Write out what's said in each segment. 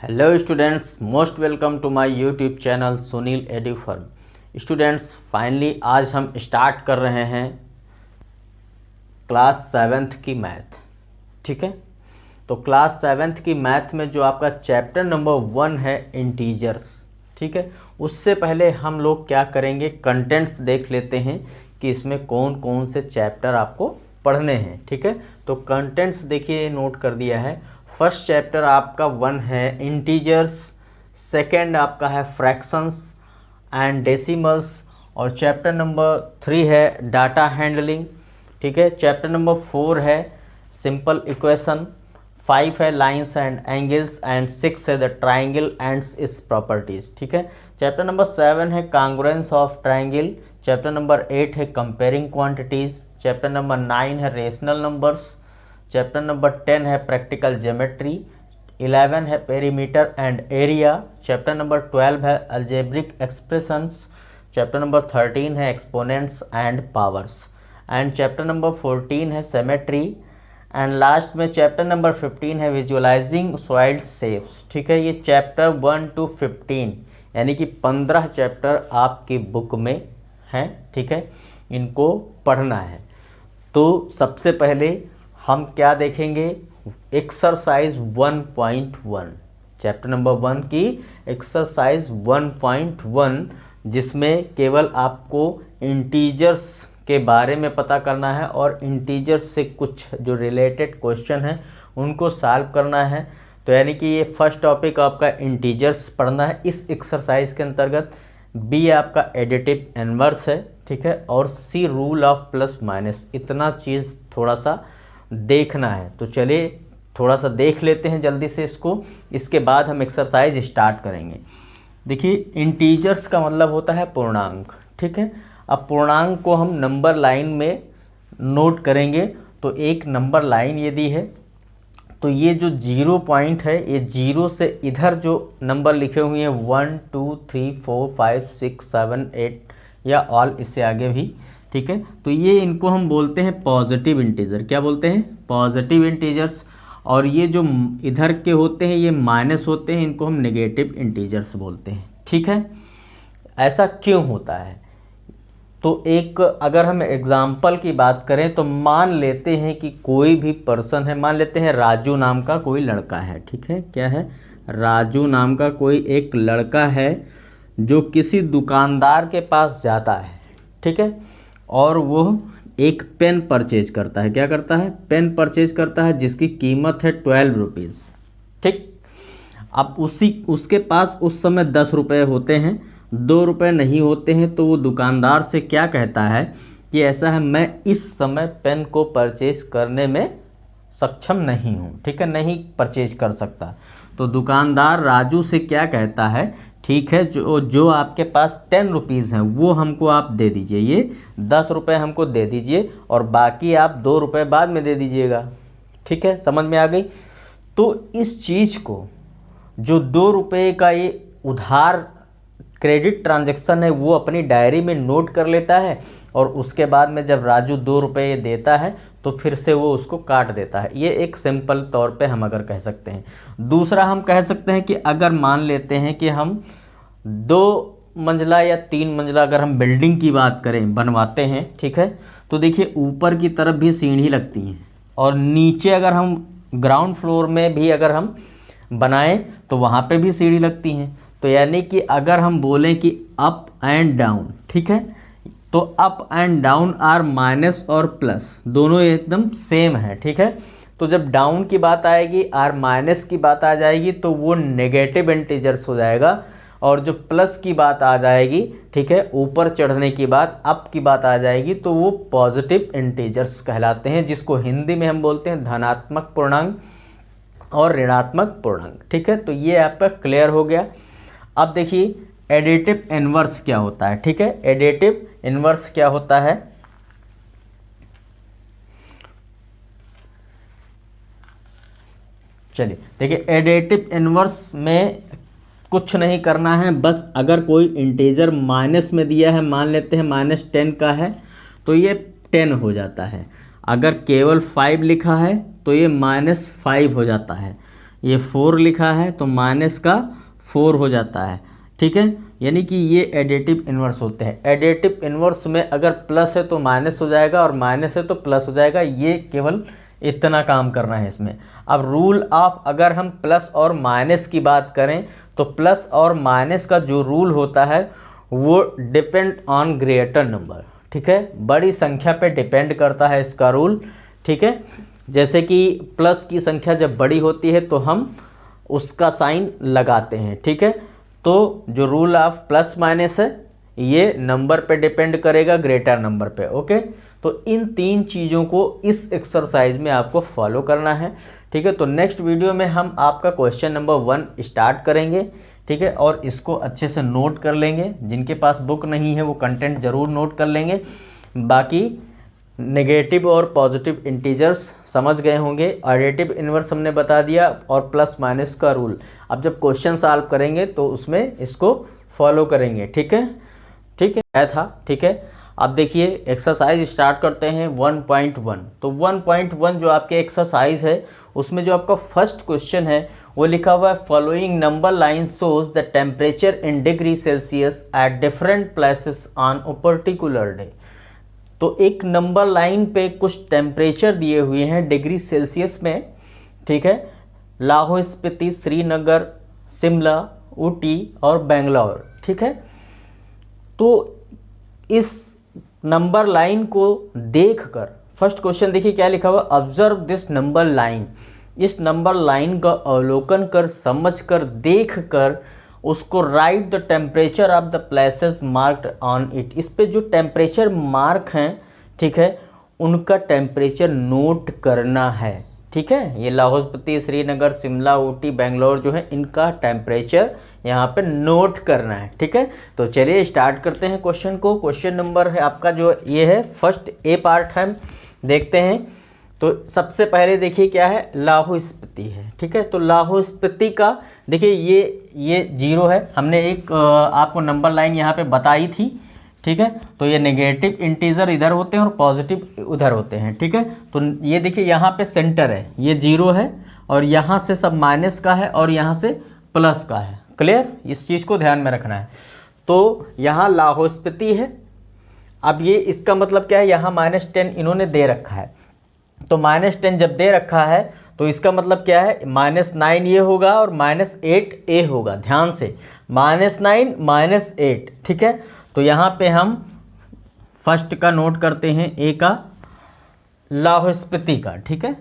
Hello students, most welcome to my YouTube channel Sunil Edufirm. Students, finally आज हम start कर रहे हैं क्लास 7th की मैथ। ठीक है, तो क्लास 7th की मैथ में जो आपका चैप्टर नंबर 1 है इंटीजर्स। ठीक है, उससे पहले हम लोग क्या करेंगे, कंटेंट्स देख लेते हैं कि इसमें कौन कौन से चैप्टर आपको पढ़ने हैं। ठीक है, तो कंटेंट्स देखिए, नोट कर दिया है। फर्स्ट चैप्टर आपका 1 है इंटीजर्स, सेकंड आपका है फ्रैक्शंस एंड डेसिमल्स, और चैप्टर नंबर 3 है डाटा हैंडलिंग। ठीक है, चैप्टर नंबर 4 है सिंपल इक्वेशन, 5 है लाइंस एंड एंगल्स एंड 6 है the triangle and its properties. ठीक है, चैप्टर नंबर 7 है कांग्रुएंस ऑफ ट्राइंगल, चैप्टर नंबर 8 है कंपेयरिंग क्वांटिटीज, चैप्टर नंबर 9 है रेशनल नंबर्स, चैप्टर नंबर 10 है प्रैक्टिकल ज्योमेट्री, 11 है perimeter and area, chapter number 12 है अलजेब्रिक एक्सप्रेशंस, चैप्टर नंबर 13 है exponents and powers, and chapter number 14 है symmetry, and last में chapter number 15 है visualising soil shapes. ठीक है, ये चैप्टर 1 to 15 यानी कि 15 चैप्टर आपकी बुक में हैं। ठीक है, इनको पढ़ना है। तो सबसे पहले हम क्या देखेंगे, एक्सरसाइज 1.1, चैप्टर नंबर 1 की एक्सरसाइज 1.1, जिसमें केवल आपको इंटीजर्स के बारे में पता करना है और इंटीजर्स से कुछ जो रिलेटेड क्वेश्चन हैं उनको सॉल्व करना है। तो यानी कि ये फर्स्ट टॉपिक आपका इंटीजर्स पढ़ना है इस एक्सरसाइज के अंतर्गत। बी आपका एडिटिव इनवर्स है। ठीक है, और सी रूल ऑफ प्लस माइनस, इतना चीज़ थोड़ा सा देखना है। तो चलिए थोड़ा सा देख लेते हैं जल्दी से इसको, इसके बाद हम एक्सरसाइज स्टार्ट करेंगे। देखिए, इंटीजर्स का मतलब होता है पूर्णांक। ठीक है, अब पूर्णांक को हम नंबर लाइन में नोट करेंगे। तो एक नंबर लाइन यदि है तो ये जो 0 पॉइंट है, ये 0 से इधर जो नंबर लिखे हुए हैं 1 2 3 4 5 6 7 8 या ऑल, इससे आगे भी। ठीक है, तो ये इनको हम बोलते हैं पॉजिटिव इंटीजर। क्या बोलते हैं? Positive integers. और ये जो इधर के होते हैं ये माइनस होते हैं, इनको हम नेगेटिव इंटीजर्स बोलते हैं। ठीक है, ऐसा क्यों होता है? तो एक अगर हम एग्जाम्पल की बात करें तो मान लेते हैं कि कोई भी पर्सन है, मान लेते हैं राजू नाम का कोई लड़का है। ठीक है, क्या है? राजू नाम का कोई एक लड़का है जो किसी दुकानदार के पास जाता है। ठीक है, और वो एक पेन परचेज करता है। क्या करता है? पेन परचेज करता है जिसकी कीमत है 12 रुपीज़। ठीक, अब उसके पास उस समय 10 रुपये होते हैं, 2 रुपये नहीं होते हैं। तो वो दुकानदार से क्या कहता है कि ऐसा है, मैं इस समय पेन को परचेज करने में सक्षम नहीं हूँ। ठीक है, नहीं परचेज कर सकता। तो दुकानदार राजू से क्या कहता है, ठीक है, जो आपके पास 10 रुपीज़ हैं वो हमको आप दे दीजिए, ये 10 रुपये हमको दे दीजिए और बाकी आप 2 रुपये बाद में दे दीजिएगा। ठीक है, समझ में आ गई? तो इस चीज़ को, जो 2 रुपये का ये उधार क्रेडिट ट्रांजैक्शन है, वो अपनी डायरी में नोट कर लेता है और उसके बाद में जब राजू 2 रुपये देता है तो फिर से वो उसको काट देता है। ये एक सिंपल तौर पे हम अगर कह सकते हैं। दूसरा हम कह सकते हैं कि अगर मान लेते हैं कि हम 2 मंजिला या 3 मंजिला अगर हम बिल्डिंग की बात करें, बनवाते हैं। ठीक है, तो देखिए ऊपर की तरफ भी सीढ़ी लगती हैं और नीचे अगर हम ग्राउंड फ्लोर में भी अगर हम बनाएं तो वहाँ पे भी सीढ़ी लगती हैं। तो यानी कि अगर हम बोलें कि अप एंड डाउन, ठीक है, तो up and down are minus और प्लस, दोनों एकदम सेम है। ठीक है, तो जब डाउन की बात आएगी, आर माइनस की बात आ जाएगी तो वो नेगेटिव इंटीजर्स हो जाएगा, और जो प्लस की बात आ जाएगी, ठीक है, ऊपर चढ़ने की बात, अप की बात आ जाएगी तो वो पॉजिटिव इंटीजर्स कहलाते हैं, जिसको हिंदी में हम बोलते हैं धनात्मक पूर्णांक और ऋणात्मक पूर्णांक। ठीक है, तो ये आपका क्लियर हो गया। अब देखिए एडिटिव इनवर्स क्या होता है। ठीक है, एडिटिव इनवर्स क्या होता है? चलिए देखिए, एडिटिव इनवर्स में कुछ नहीं करना है, बस अगर कोई इंटीजर माइनस में दिया है, मान लेते हैं -10 का है तो ये 10 हो जाता है। अगर केवल 5 लिखा है तो ये -5 हो जाता है। ये 4 लिखा है तो माइनस का 4 हो जाता है, ठीक है। यानी कि ये एडिटिव इन्वर्स होते हैं। एडिटिव इन्वर्स में अगर प्लस है तो माइनस हो जाएगा और माइनस है तो प्लस हो जाएगा। ये केवल इतना काम करना है इसमें। अब रूल ऑफ, अगर हम प्लस और माइनस की बात करें तो प्लस और माइनस का जो रूल होता है वो डिपेंड ऑन ग्रेटर नंबर, ठीक है। बड़ी संख्या पे डिपेंड करता है इसका रूल, ठीक है। जैसे कि प्लस की संख्या जब बड़ी होती है तो हम उसका साइन लगाते हैं, ठीक है। तो जो रूल ऑफ प्लस माइनस है ये नंबर पे डिपेंड करेगा, ग्रेटर नंबर पे, ओके। तो इन 3 चीज़ों को इस एक्सरसाइज में आपको फॉलो करना है, ठीक है। तो नेक्स्ट वीडियो में हम आपका क्वेश्चन नंबर 1 स्टार्ट करेंगे, ठीक है। और इसको अच्छे से नोट कर लेंगे। जिनके पास बुक नहीं है वो कंटेंट ज़रूर नोट कर लेंगे। बाकी नेगेटिव और पॉजिटिव इंटीजर्स समझ गए होंगे, एडिटिव इन्वर्स हमने बता दिया और प्लस माइनस का रूल। अब जब क्वेश्चन सॉल्व करेंगे तो उसमें इसको फॉलो करेंगे, ठीक है, ठीक है था, ठीक है। अब देखिए एक्सरसाइज स्टार्ट करते हैं 1.1। तो 1.1 जो आपके एक्सरसाइज है उसमें जो आपका फर्स्ट क्वेश्चन है वो लिखा हुआ है following number line shows the temperature in degree Celsius at different places on a particular day. तो एक नंबर लाइन पे कुछ टेम्परेचर दिए हुए हैं डिग्री सेल्सियस में, ठीक है। लाहौल स्पीति, श्रीनगर, शिमला, ऊटी और बेंगलोर, ठीक है। तो इस नंबर लाइन को देखकर फर्स्ट क्वेश्चन देखिए क्या लिखा हुआ, ऑब्जर्व दिस नंबर लाइन। इस नंबर लाइन का अवलोकन कर, समझकर, देखकर उसको right the temperature of the places marked on it. इस पे जो टेम्परेचर मार्क हैं, ठीक है, उनका टेम्परेचर नोट करना है, ठीक है। ये लाहौल स्पीति, श्रीनगर, शिमला, ऊटी, बेंगलोर जो है इनका टेम्परेचर यहाँ पे नोट करना है, ठीक है। तो चलिए स्टार्ट करते हैं क्वेश्चन को। क्वेश्चन नंबर है आपका जो ये है फर्स्ट ए पार्ट है, देखते हैं। तो सबसे पहले देखिए क्या है, लाहौल स्पीति है, ठीक है। तो लाहौल स्पीति का देखिए ये 0 है। हमने एक आपको नंबर लाइन यहाँ पे बताई थी, ठीक है। तो ये नेगेटिव इंटीजर इधर होते हैं और पॉजिटिव उधर होते हैं, ठीक है। तो ये देखिए यहाँ पे सेंटर है, ये 0 है और यहाँ से सब माइनस का है और यहाँ से प्लस का है। क्लियर, इस चीज़ को ध्यान में रखना है। तो यहाँ लाहौल स्पीति है। अब ये इसका मतलब क्या है, यहाँ -10 इन्होंने दे रखा है। तो -10 जब दे रखा है तो इसका मतलब क्या है, -9 ये होगा और -8 ए होगा। ध्यान से, -9 -8, ठीक है। तो यहाँ पे हम फर्स्ट का नोट करते हैं, ए का, लाहौल स्पीति का, ठीक है।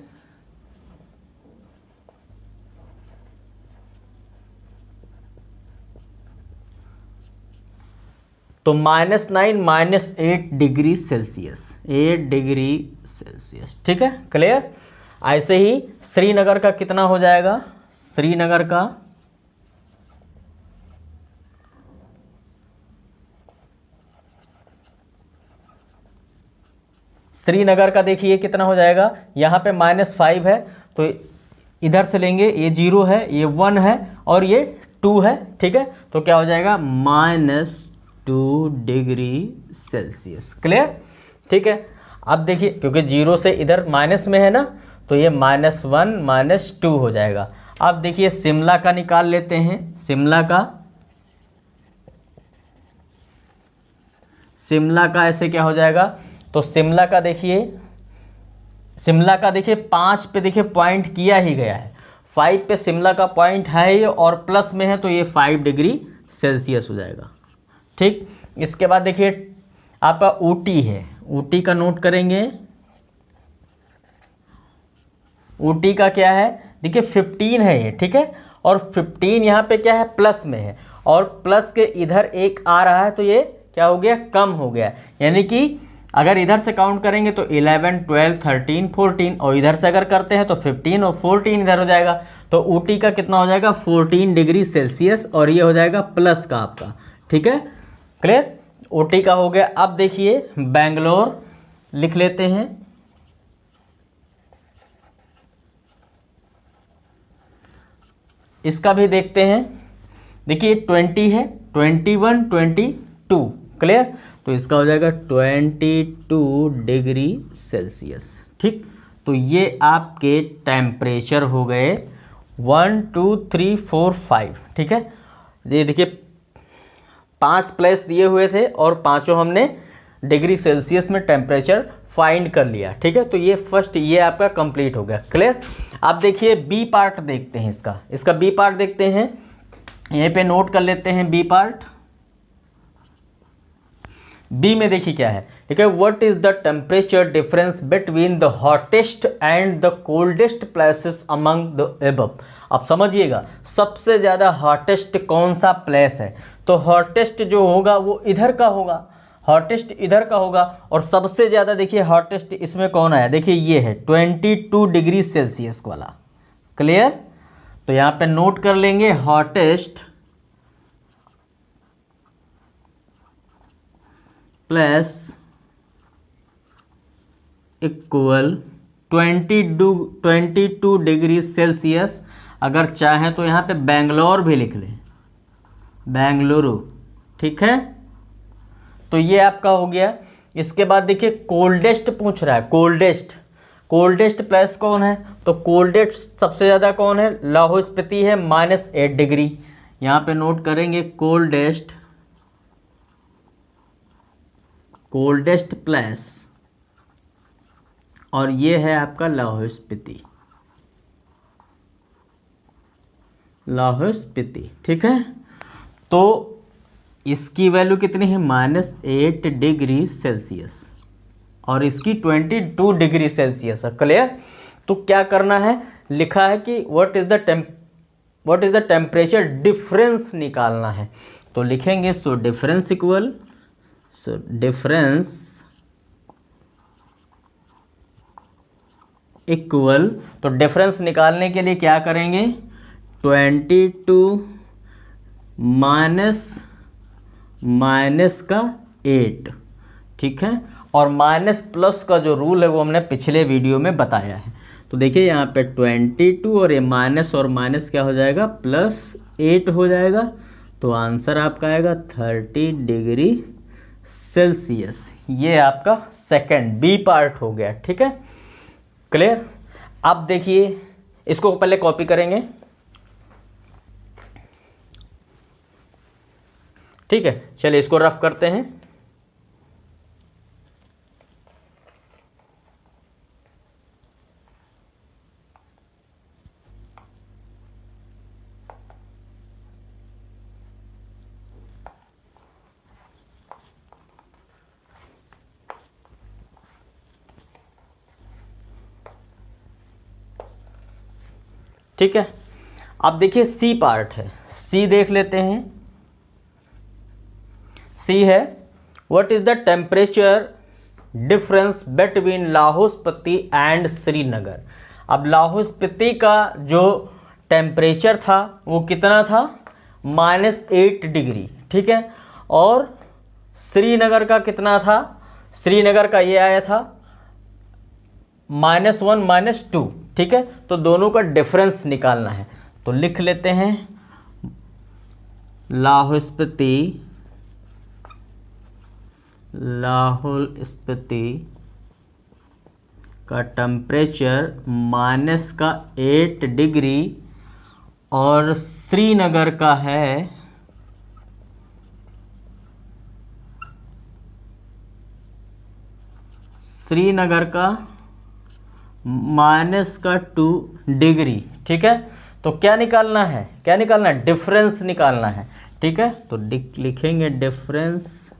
तो -9 -8 डिग्री सेल्सियस, 8 डिग्री सेल्सियस, ठीक है। क्लियर। ऐसे ही श्रीनगर का कितना हो जाएगा, श्रीनगर का देखिए कितना हो जाएगा, यहाँ पे -5 है तो इधर से लेंगे, ये 0 है, ये 1 है और ये 2 है, ठीक है। तो क्या हो जाएगा, -2 डिग्री सेल्सियस। क्लियर, ठीक है। अब देखिए क्योंकि 0 से इधर माइनस में है ना, तो ये -1 -2 हो जाएगा। अब देखिए शिमला का निकाल लेते हैं, शिमला का ऐसे क्या हो जाएगा। तो शिमला का देखिए 5 पे देखिए पॉइंट किया ही गया है, 5 पे शिमला का पॉइंट है ये और प्लस में है तो ये 5 डिग्री सेल्सियस हो जाएगा, ठीक। इसके बाद देखिए आपका ऊटी है, ऊटी का नोट करेंगे। ऊटी का क्या है, देखिए 15 है ये, ठीक है। और 15 यहाँ पे क्या है, प्लस में है और प्लस के इधर एक आ रहा है तो ये क्या हो गया, कम हो गया। यानी कि अगर इधर से काउंट करेंगे तो 11 12 13 14 और इधर से अगर करते हैं तो 15 और 14 इधर हो जाएगा। तो ऊटी का कितना हो जाएगा, 14 डिग्री सेल्सियस और ये हो जाएगा प्लस का आपका, ठीक है। क्लियर, ऊटी का हो गया। अब देखिए बेंगलोर लिख लेते हैं। इसका भी देखते हैं, देखिए 20 है, 21 22, क्लियर। तो इसका हो जाएगा 22 डिग्री सेल्सियस, ठीक। तो ये आपके टेम्परेचर हो गए 1 2 3 4 5, ठीक है। ये देखिए 5 प्लेस दिए हुए थे और पांचों हमने डिग्री सेल्सियस में टेम्परेचर फाइंड कर लिया, ठीक है। तो ये फर्स्ट, ये आपका कंप्लीट हो गया, क्लियर। अब देखिए बी पार्ट देखते हैं, इसका बी पार्ट देखते हैं। यहीं पे नोट कर लेते हैं बी पार्ट। बी में देखिए क्या है, ठीक है। What is the temperature difference between the hottest and the coldest places among the above. अब समझिएगा सबसे ज़्यादा हॉटेस्ट कौन सा प्लेस है, तो हॉटेस्ट जो होगा वो इधर का होगा, हॉटेस्ट इधर का होगा। और सबसे ज़्यादा देखिए हॉटेस्ट इसमें कौन आया, देखिए ये है 22 डिग्री सेल्सियस वाला, क्लियर। तो यहाँ पे नोट कर लेंगे hottest plus equal 22 degree Celsius. अगर चाहें तो यहाँ पे बेंगलोर भी लिख लें, बेंगलुरु, ठीक है। तो ये आपका हो गया। इसके बाद देखिए कोल्डेस्ट पूछ रहा है, कोल्डेस्ट प्लेस कौन है, तो कोल्डेस्ट सबसे ज़्यादा कौन है, लाहौल स्पीति है, -8 डिग्री। यहाँ पे नोट करेंगे कोल्डेस्ट प्लेस, और ये है आपका लाहौल स्पीति, ठीक है। तो इसकी वैल्यू कितनी है, -8 डिग्री सेल्सियस, और इसकी 22 डिग्री सेल्सियस है, क्लियर। तो क्या करना है, लिखा है कि what is the temperature difference निकालना है। तो लिखेंगे डिफरेंस इक्वल, तो डिफरेंस निकालने के लिए क्या करेंगे, 22 माइनस का 8, ठीक है। और माइनस प्लस का जो रूल है वो हमने पिछले वीडियो में बताया है। तो देखिए यहाँ पे 22 और ये माइनस और माइनस क्या हो जाएगा, +8 हो जाएगा। तो आंसर आपका आएगा 30 डिग्री सेल्सियस। ये आपका सेकंड बी पार्ट हो गया, ठीक है, क्लियर। अब देखिए इसको पहले कॉपी करेंगे, ठीक है। चलिए इसको रफ करते हैं। ठीक है, अब देखिए सी पार्ट है, सी देख लेते हैं। सी है what is the temperature difference between Lahaul Spiti and Srinagar. अब लाहौल स्पीति का जो टेम्परेचर था वो कितना था, -8 डिग्री, ठीक है। और श्रीनगर का कितना था, श्रीनगर का ये आया था -1 -2, ठीक है। तो दोनों का डिफरेंस निकालना है। तो लिख लेते हैं लाहौल स्पीति का टेम्परेचर -8 डिग्री और श्रीनगर का है -2 डिग्री, ठीक है। तो क्या निकालना है, डिफरेंस निकालना है, ठीक है। तो लिखेंगे डिफरेंस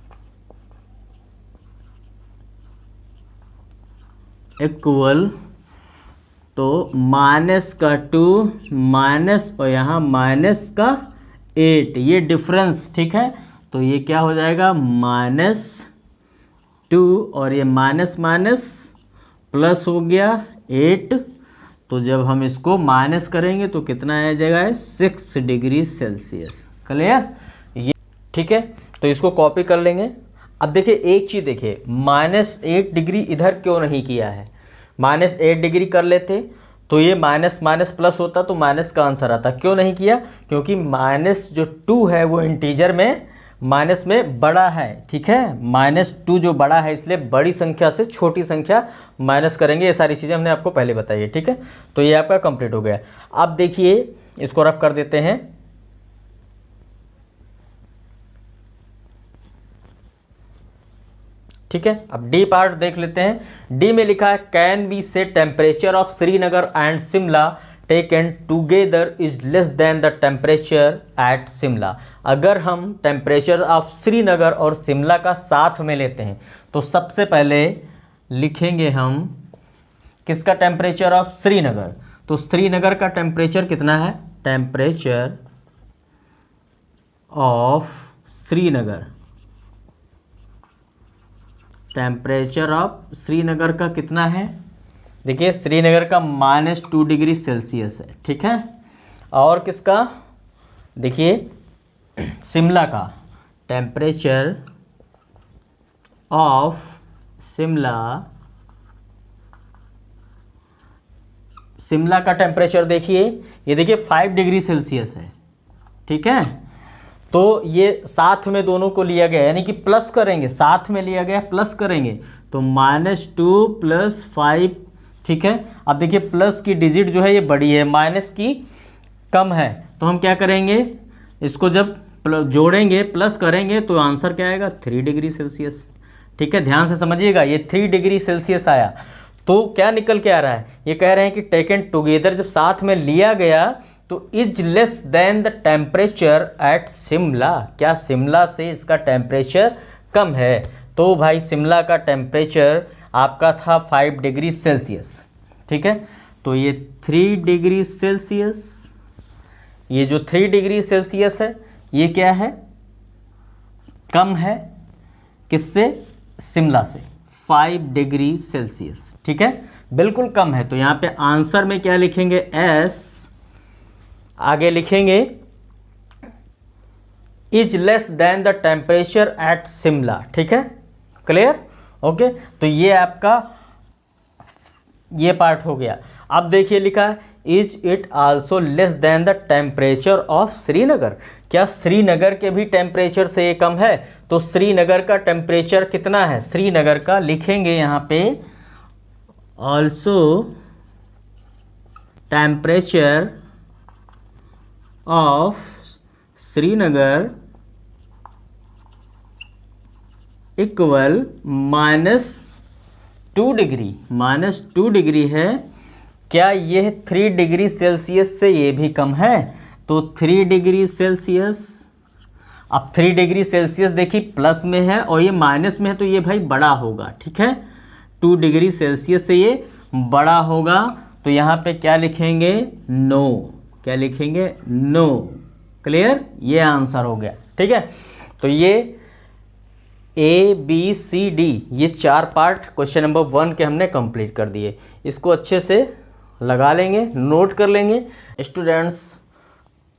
इक्वल, तो -2 माइनस और यहाँ -8, ये डिफरेंस, ठीक है। तो ये क्या हो जाएगा, -2 और ये माइनस प्लस हो गया 8। तो जब हम इसको माइनस करेंगे तो कितना आ जाएगा, 6 डिग्री सेल्सियस, क्लियर ये, ठीक है। तो इसको कॉपी कर लेंगे। अब देखिए एक चीज़ देखिए, -8 डिग्री इधर क्यों नहीं किया है, -8 डिग्री कर लेते तो ये माइनस प्लस होता तो माइनस का आंसर आता, क्यों नहीं किया, क्योंकि -2 है वो इंटीजर में माइनस में बड़ा है, ठीक है, -2 जो बड़ा है इसलिए बड़ी संख्या से छोटी संख्या माइनस करेंगे। ये सारी चीज़ें हमने आपको पहले बताई है, ठीक है। तो ये आपका कंप्लीट हो गया। अब देखिए इसको रफ कर देते हैं। ठीक है, अब डी पार्ट देख लेते हैं। डी में लिखा है कैन वी से temperature of Srinagar and Shimla taken together is less than the temperature at Shimla. अगर हम टेम्परेचर ऑफ श्रीनगर और शिमला का साथ में लेते हैं तो सबसे पहले लिखेंगे हम किसका टेम्परेचर ऑफ श्रीनगर। तो श्रीनगर का टेम्परेचर कितना है, temperature of Srinagar, temperature of Srinagar का कितना है, देखिए श्रीनगर का -2 डिग्री सेल्सियस है, ठीक है। और किसका, देखिए शिमला का टेम्परेचर ऑफ शिमला, शिमला का टेम्परेचर देखिए, ये देखिए 5 डिग्री सेल्सियस है, ठीक है। तो ये साथ में दोनों को लिया गया, यानी कि प्लस करेंगे, साथ में लिया गया प्लस करेंगे तो -2 + 5, ठीक है। अब देखिए प्लस की डिजिट जो है ये बड़ी है, माइनस की कम है, तो हम क्या करेंगे, इसको जब जोड़ेंगे प्लस करेंगे तो आंसर क्या आएगा, 3 डिग्री सेल्सियस, ठीक है। ध्यान से समझिएगा, ये 3 डिग्री सेल्सियस आया। तो क्या निकल के आ रहा है, ये कह रहे हैं कि टेकन टुगेदर जब साथ में लिया गया तो is less than the temperature at Shimla, क्या शिमला से इसका टेम्परेचर कम है। तो भाई शिमला का टेम्परेचर आपका था 5 डिग्री सेल्सियस, ठीक है। तो ये 3 डिग्री सेल्सियस, ये जो 3 डिग्री सेल्सियस है ये क्या है, कम है किससे, शिमला से, 5 डिग्री सेल्सियस, ठीक है, बिल्कुल कम है। तो यहाँ पे आंसर में क्या लिखेंगे, एस, आगे लिखेंगे is less than the temperature at Shimla, ठीक है, क्लियर, ओके। तो ये आपका ये पार्ट हो गया। अब देखिए लिखा है is it also less than the temperature of Srinagar, क्या श्रीनगर के भी टेम्परेचर से ये कम है। तो श्रीनगर का टेम्परेचर कितना है, श्रीनगर का लिखेंगे यहाँ पे also temperature of Srinagar equal -2 degree, -2 degree है, क्या यह 3 डिग्री सेल्सियस से ये भी कम है। तो 3 डिग्री सेल्सियस, अब 3 डिग्री सेल्सियस देखिए प्लस में है और ये माइनस में है तो ये भाई बड़ा होगा, ठीक है, 2 डिग्री सेल्सियस से ये बड़ा होगा। तो यहाँ पे क्या लिखेंगे, नो, क्या लिखेंगे, नो, क्लियर, ये आंसर हो गया, ठीक है। तो ये A B C D ये 4 पार्ट क्वेश्चन नंबर 1 के हमने कंप्लीट कर दिए। इसको अच्छे से लगा लेंगे, नोट कर लेंगे। स्टूडेंट्स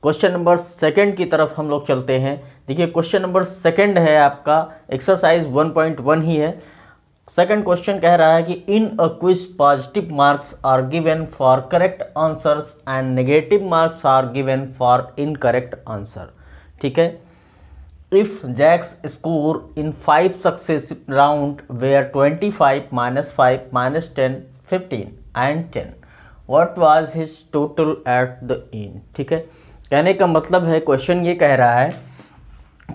क्वेश्चन नंबर 2 की तरफ हम लोग चलते हैं। देखिए क्वेश्चन नंबर 2 है आपका एक्सरसाइज 1.1 ही है। सेकंड क्वेश्चन कह रहा है कि in a quiz positive marks are given for correct answers and negative marks are given for incorrect answer, ठीक है। If Jack's score in 5 successive round were 25, -5, -10, 15 and 10, what was his total at the end, ठीक है। कहने का मतलब है, question ये कह रहा है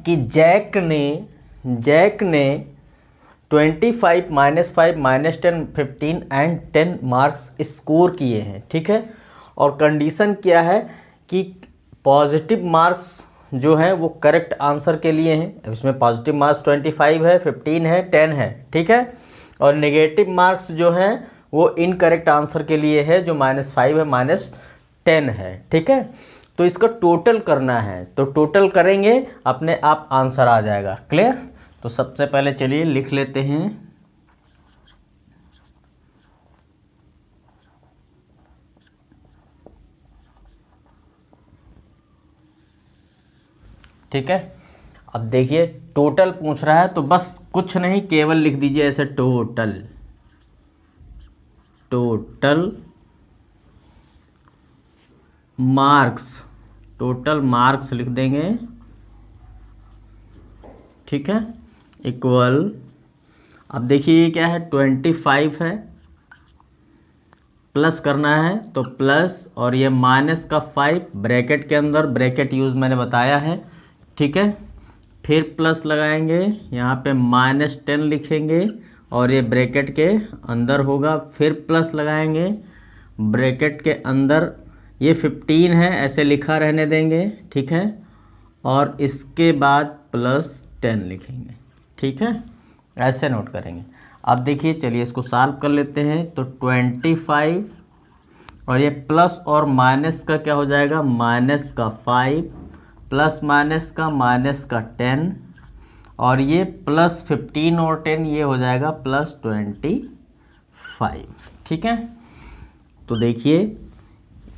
कि जैक ने 25, -5, -10, 15 एंड 10 मार्क्स स्कोर किए हैं, ठीक है। और कंडीशन क्या है कि पॉजिटिव मार्क्स जो है वो करेक्ट आंसर के लिए हैं। इसमें पॉजिटिव मार्क्स 25 है, 15 है, 10 है, ठीक है। और नेगेटिव मार्क्स जो हैं वो इनकरेक्ट आंसर के लिए है, जो -5 है, -10 है, ठीक है। तो इसका टोटल करना है, तो टोटल करेंगे अपने आप आंसर आ जाएगा, क्लियर। तो सबसे पहले चलिए लिख लेते हैं, ठीक है। अब देखिए टोटल पूछ रहा है तो बस कुछ नहीं, केवल लिख दीजिए ऐसे टोटल मार्क्स, टोटल मार्क्स लिख देंगे ठीक है, इक्वल, अब देखिए ये क्या है 25 है, प्लस करना है तो प्लस, और ये माइनस का 5 ब्रैकेट के अंदर, ब्रैकेट यूज़ मैंने बताया है, ठीक है। फिर प्लस लगाएंगे, यहाँ पे -10 लिखेंगे और ये ब्रैकेट के अंदर होगा, फिर प्लस लगाएंगे ब्रैकेट के अंदर, ये 15 है ऐसे लिखा रहने देंगे, ठीक है, और इसके बाद +10 लिखेंगे, ठीक है, ऐसे नोट करेंगे। अब देखिए चलिए इसको सॉल्व कर लेते हैं। तो 25 और ये प्लस और माइनस का क्या हो जाएगा, माइनस का 5 प्लस माइनस का -10 और ये +15 और 10 ये हो जाएगा +25, ठीक है। तो देखिए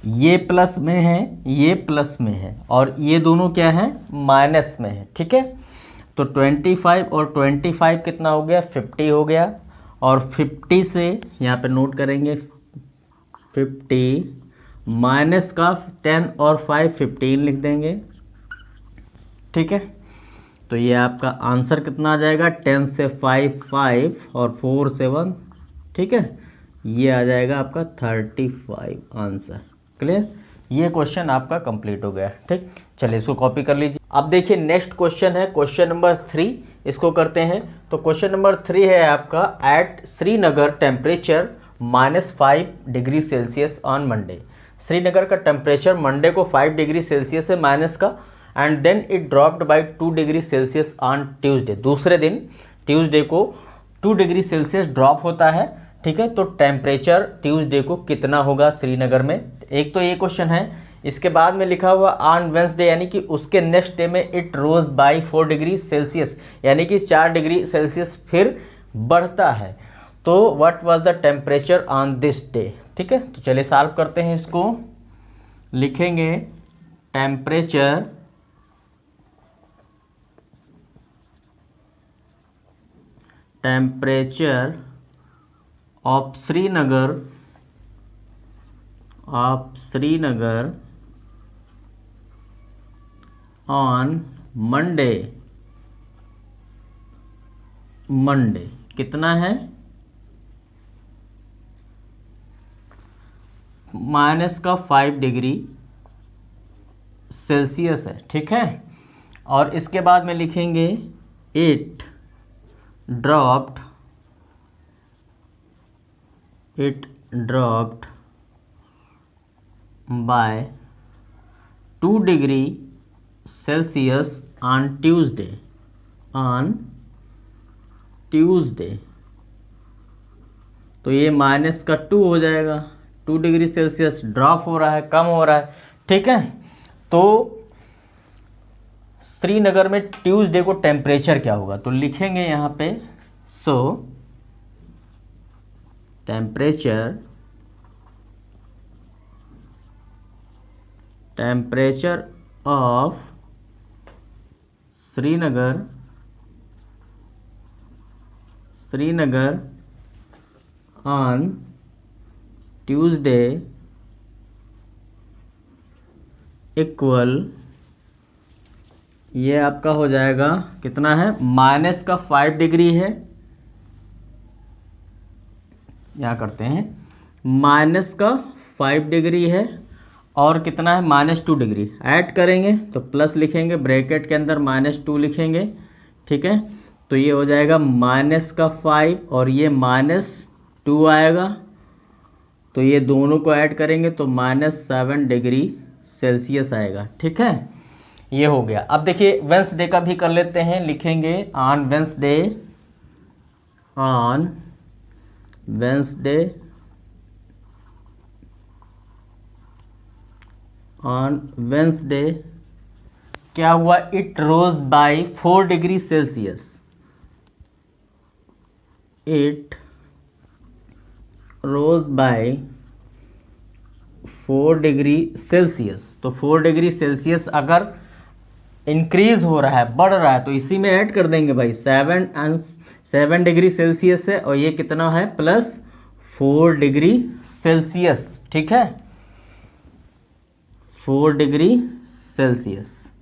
ये प्लस में है, ये प्लस में है, और ये दोनों क्या है, माइनस में है, ठीक है। तो 25 और 25 कितना हो गया, 50 हो गया, और 50 से यहाँ पे नोट करेंगे 50 माइनस का 10 और 5 15 लिख देंगे, ठीक है। तो ये आपका आंसर कितना आ जाएगा, 10 से 5 5 और 4 7, ठीक है, ये आ जाएगा आपका 35 आंसर। क्लियर, ये क्वेश्चन आपका कंप्लीट हो गया, ठीक। चलिए इसको कॉपी कर लीजिए। अब देखिए नेक्स्ट क्वेश्चन है क्वेश्चन नंबर 3, इसको करते हैं। तो क्वेश्चन नंबर 3 है आपका, at Srinagar temperature -5 degree Celsius on Monday. Srinagar का टेम्परेचर मंडे को 5 डिग्री सेल्सियस है माइनस का, and then it dropped by 2 degree Celsius on Tuesday. दूसरे दिन ट्यूसडे को 2 डिग्री सेल्सियस ड्रॉप होता है, ठीक है। तो टेम्परेचर ट्यूसडे को कितना होगा श्रीनगर में, एक तो ये क्वेश्चन है। इसके बाद में लिखा हुआ ऑन वेंसडे, यानी कि उसके नेक्स्ट डे में it rose by 4 degree Celsius, यानी कि 4 डिग्री सेल्सियस फिर बढ़ता है। तो what was the temperature on this day, ठीक है। तो चलिए सॉल्व करते हैं इसको। लिखेंगे temperature of Srinagar on Monday कितना है, -5 डिग्री सेल्सियस है, ठीक है। और इसके बाद में लिखेंगे it dropped by 2 degree Celsius on Tuesday. तो ये -2 हो जाएगा, 2 डिग्री सेल्सियस ड्रॉप हो रहा है, कम हो रहा है, ठीक है। तो श्रीनगर में ट्यूसडे को टेम्परेचर क्या होगा, तो लिखेंगे यहाँ पे, सो temperature of Srinagar on Tuesday equal, ये आपका हो जाएगा कितना है, -5 डिग्री है, यहाँ करते हैं -5 डिग्री है, और कितना है -2 डिग्री, ऐड करेंगे तो प्लस लिखेंगे, ब्रैकेट के अंदर -2 लिखेंगे, ठीक है। तो ये हो जाएगा -5 और ये -2 आएगा, तो ये दोनों को ऐड करेंगे तो -7 डिग्री सेल्सियस आएगा, ठीक है। ये हो गया। अब देखिए वेंसडे का भी कर लेते हैं। लिखेंगे ऑन वेंसडे क्या हुआ, it rose by 4 degree Celsius, it rose by 4 degree Celsius. तो 4 डिग्री सेल्सियस अगर इंक्रीज हो रहा है, बढ़ रहा है, तो इसी में ऐड कर देंगे भाई, 7 डिग्री सेल्सियस है, और ये कितना है +4 डिग्री सेल्सियस, ठीक है, 4 डिग्री सेल्सियस।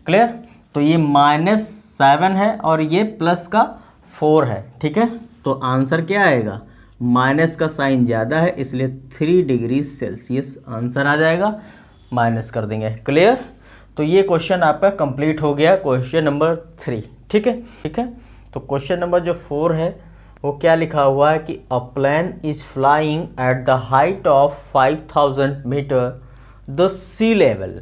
क्लियर। तो ये -7 है और ये प्लस का 4 है, ठीक है। तो आंसर क्या आएगा, माइनस का साइन ज़्यादा है इसलिए 3 डिग्री सेल्सियस आंसर आ जाएगा, माइनस कर देंगे। क्लियर। तो ये क्वेश्चन आपका कंप्लीट हो गया, क्वेश्चन नंबर 3, ठीक है। ठीक है, तो क्वेश्चन नंबर जो 4 है वो क्या लिखा हुआ है कि a plane is flying at the height of 5000 metre the sea level,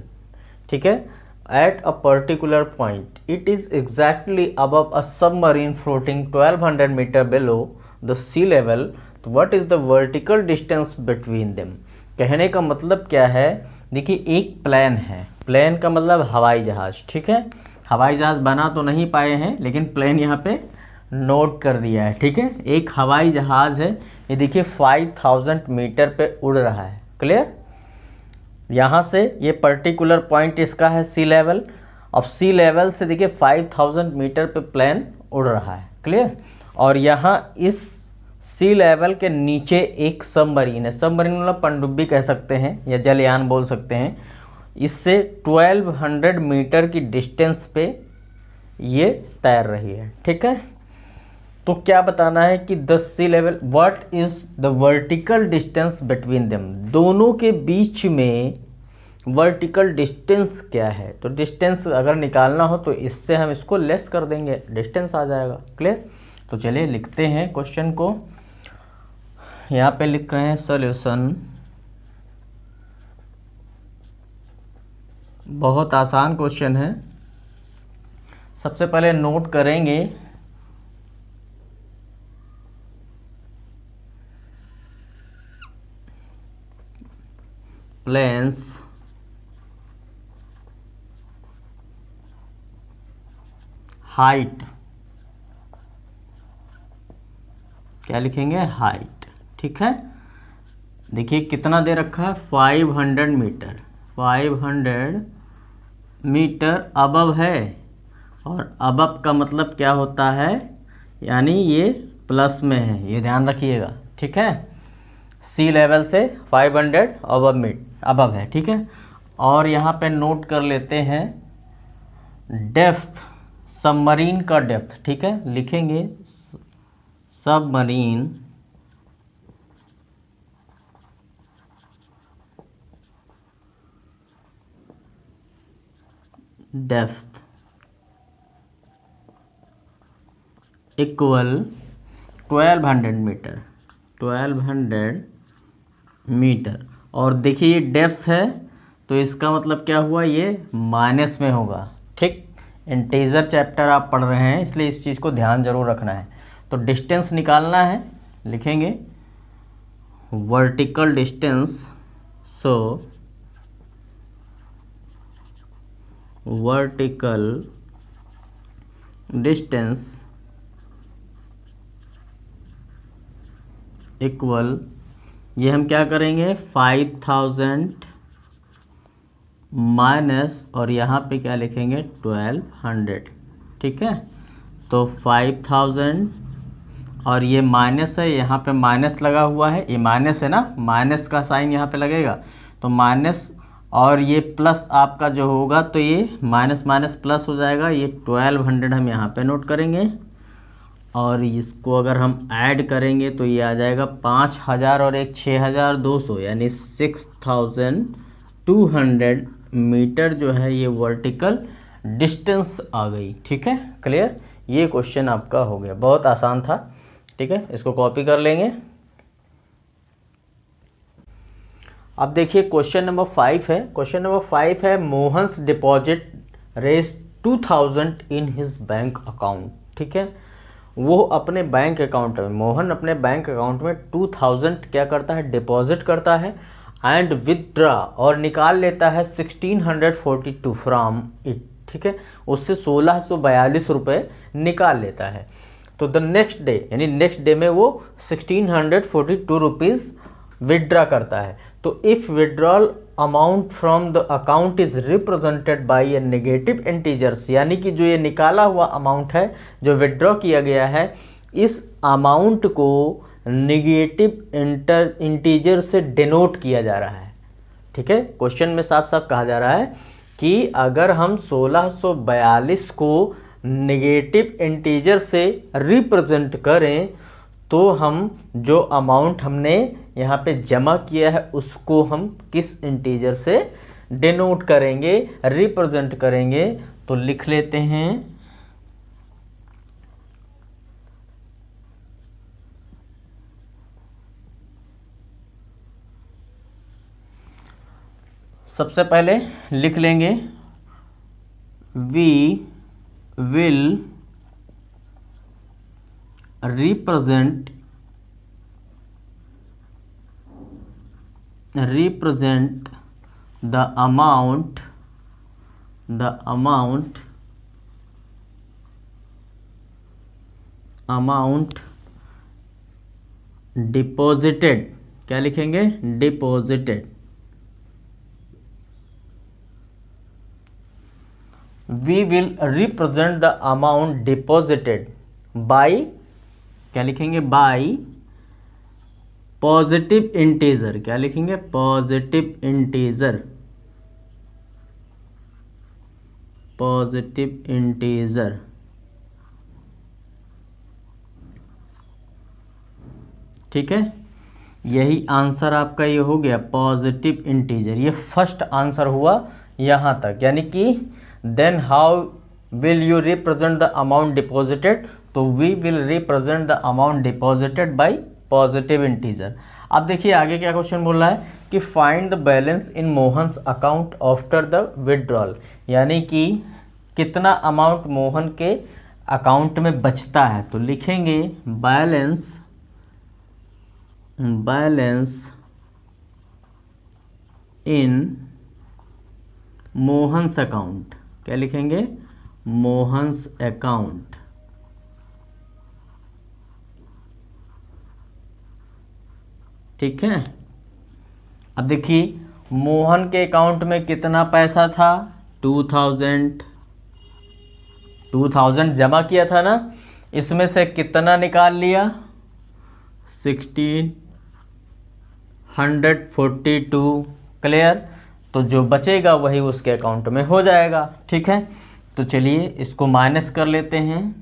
ठीक है, at a particular point it is exactly above a submarine floating 1200 metre below the sea level, तो what is the vertical distance between them. कहने का मतलब क्या है, देखिए एक प्लेन है, प्लेन का मतलब हवाई जहाज, ठीक है। हवाई जहाज बना तो नहीं पाए हैं लेकिन प्लेन यहाँ पे नोट कर दिया है, ठीक है। एक हवाई जहाज है, ये देखिए 5000 मीटर पे उड़ रहा है। क्लियर। यहाँ से ये पर्टिकुलर पॉइंट इसका है सी लेवल, अब सी लेवल से देखिए 5000 मीटर पे प्लेन उड़ रहा है। क्लियर। और यहाँ इस सी लेवल के नीचे एक सबमरीन है, सबमरीन मतलब पनडुब्बी कह सकते हैं या जलयान बोल सकते हैं, इससे 1200 मीटर की डिस्टेंस पे ये तैर रही है, ठीक है। तो क्या बताना है कि the sea level what is the vertical distance between them, दोनों के बीच में वर्टिकल डिस्टेंस क्या है। तो डिस्टेंस अगर निकालना हो तो इससे हम इसको लेस कर देंगे, डिस्टेंस आ जाएगा। क्लियर। तो चलिए लिखते हैं क्वेश्चन को, यहाँ पे लिख रहे हैं सॉल्यूशन। बहुत आसान क्वेश्चन है, सबसे पहले नोट करेंगे प्लेन्स हाइट, क्या लिखेंगे, हाइट, ठीक है। देखिए कितना दे रखा है, 500 मीटर, 500 मीटर अबव है, और अबव का मतलब क्या होता है, यानी ये प्लस में है, ये ध्यान रखिएगा, ठीक है। सी लेवल से 500 अबव है, ठीक है। और यहाँ पे नोट कर लेते हैं डेप्थ, सबमरीन का डेप्थ, ठीक है, लिखेंगे submarine depth equal 1200 metre, 1200 metre. और देखिए ये डेप्थ है तो इसका मतलब क्या हुआ, ये माइनस में होगा, ठीक। इंटीजर चैप्टर आप पढ़ रहे हैं इसलिए इस चीज़ को ध्यान जरूर रखना है। तो डिस्टेंस निकालना है, लिखेंगे वर्टिकल डिस्टेंस, सो वर्टिकल डिस्टेंस इक्वल, ये हम क्या करेंगे 5000 माइनस और यहाँ पे क्या लिखेंगे 1200, ठीक है। तो 5000 और ये माइनस है, यहाँ पे माइनस लगा हुआ है, ये माइनस है ना, माइनस का साइन यहाँ पे लगेगा, तो माइनस और ये प्लस आपका जो होगा तो ये माइनस माइनस प्लस हो जाएगा, ये 1200 हम यहाँ पे नोट करेंगे। और इसको अगर हम ऐड करेंगे तो ये आ जाएगा 5000 और एक 6200 यानी 6200 मीटर जो है ये वर्टिकल डिस्टेंस आ गई, ठीक है। क्लियर। ये क्वेश्चन आपका हो गया, बहुत आसान था, ठीक है। इसको कॉपी कर लेंगे। अब देखिए क्वेश्चन नंबर 5 है, क्वेश्चन नंबर 5 है Mohan's deposit Rs 2000 in his bank account, ठीक है। वो अपने बैंक अकाउंट में, मोहन अपने बैंक अकाउंट में 2000 क्या करता है, डिपॉजिट करता है, एंड विदड्रा और निकाल लेता है 1642 फ्रॉम इट, ठीक है, उससे 1642 रुपये निकाल लेता है। तो द नेक्स्ट डे यानी नेक्स्ट डे में वो 1642 रुपीज़ विदड्रा करता है। तो if withdrawal amount from the account is represented by A negative integers, यानी कि जो ये निकाला हुआ अमाउंट है जो विड्रॉ किया गया है, इस अमाउंट को नेगेटिव इंटीजर से डिनोट किया जा रहा है, ठीक है। क्वेश्चन में साफ साफ कहा जा रहा है कि अगर हम 1642 को नेगेटिव इंटीजर से रिप्रेजेंट करें तो हम जो अमाउंट हमने यहाँ पे जमा किया है उसको हम किस इंटीजर से डिनोट करेंगे, रिप्रेजेंट करेंगे। तो लिख लेते हैं सबसे पहले लिख लेंगे we will represent the amount deposited, क्या लिखेंगे, deposited. We will represent the amount deposited by, क्या लिखेंगे, बाई पॉजिटिव इंटीजर, क्या लिखेंगे, पॉजिटिव इंटीजर, पॉजिटिव इंटीजर। ठीक है, यही आंसर आपका ये हो गया, पॉजिटिव इंटीजर। ये फर्स्ट आंसर हुआ यहाँ तक, यानी कि then how will you represent the amount deposited, तो we will represent the amount deposited by positive integer. अब देखिए आगे क्या क्वेश्चन बोल रहा है कि find the balance in Mohan's account after the withdrawal, यानी कि कितना अमाउंट मोहन के अकाउंट में बचता है। तो लिखेंगे बैलेंस इन मोहन्स अकाउंट, क्या लिखेंगे, मोहन्स अकाउंट। ठीक है, अब देखिए मोहन के अकाउंट में कितना पैसा था, 2000 जमा किया था ना, इसमें से कितना निकाल लिया, 1642। क्लियर, तो जो बचेगा वही उसके अकाउंट में हो जाएगा। ठीक है, तो चलिए इसको माइनस कर लेते हैं।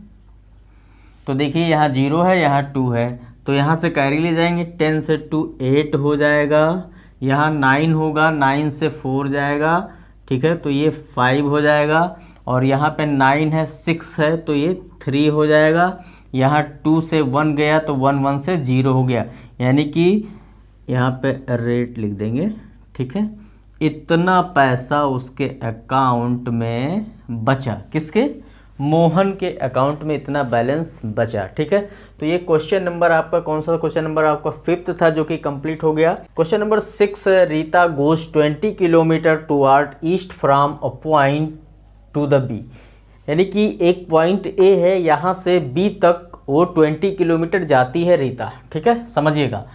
तो देखिए यहाँ 0 है, यहाँ 2 है, तो यहाँ से कैरी ले जाएंगे, 10 से 2 8 हो जाएगा, यहाँ 9 होगा, 9 से 4 जाएगा। ठीक है, तो ये 5 हो जाएगा, और यहाँ पे 9 है, 6 है, तो ये 3 हो जाएगा। यहाँ 2 से 1 गया तो 1 से 0 हो गया, यानी कि यहाँ पे रेट लिख देंगे। ठीक है, इतना पैसा उसके अकाउंट में बचा, किसके, मोहन के अकाउंट में इतना बैलेंस बचा। ठीक है, तो ये क्वेश्चन नंबर आपका कौन सा क्वेश्चन नंबर आपका 5th था, जो कि कंप्लीट हो गया। Question number 6, Rita goes 20 kilometre toward east from a point to the B, यानी कि एक पॉइंट ए है, यहाँ से बी तक वो 20 किलोमीटर जाती है रीता। ठीक है, समझिएगा।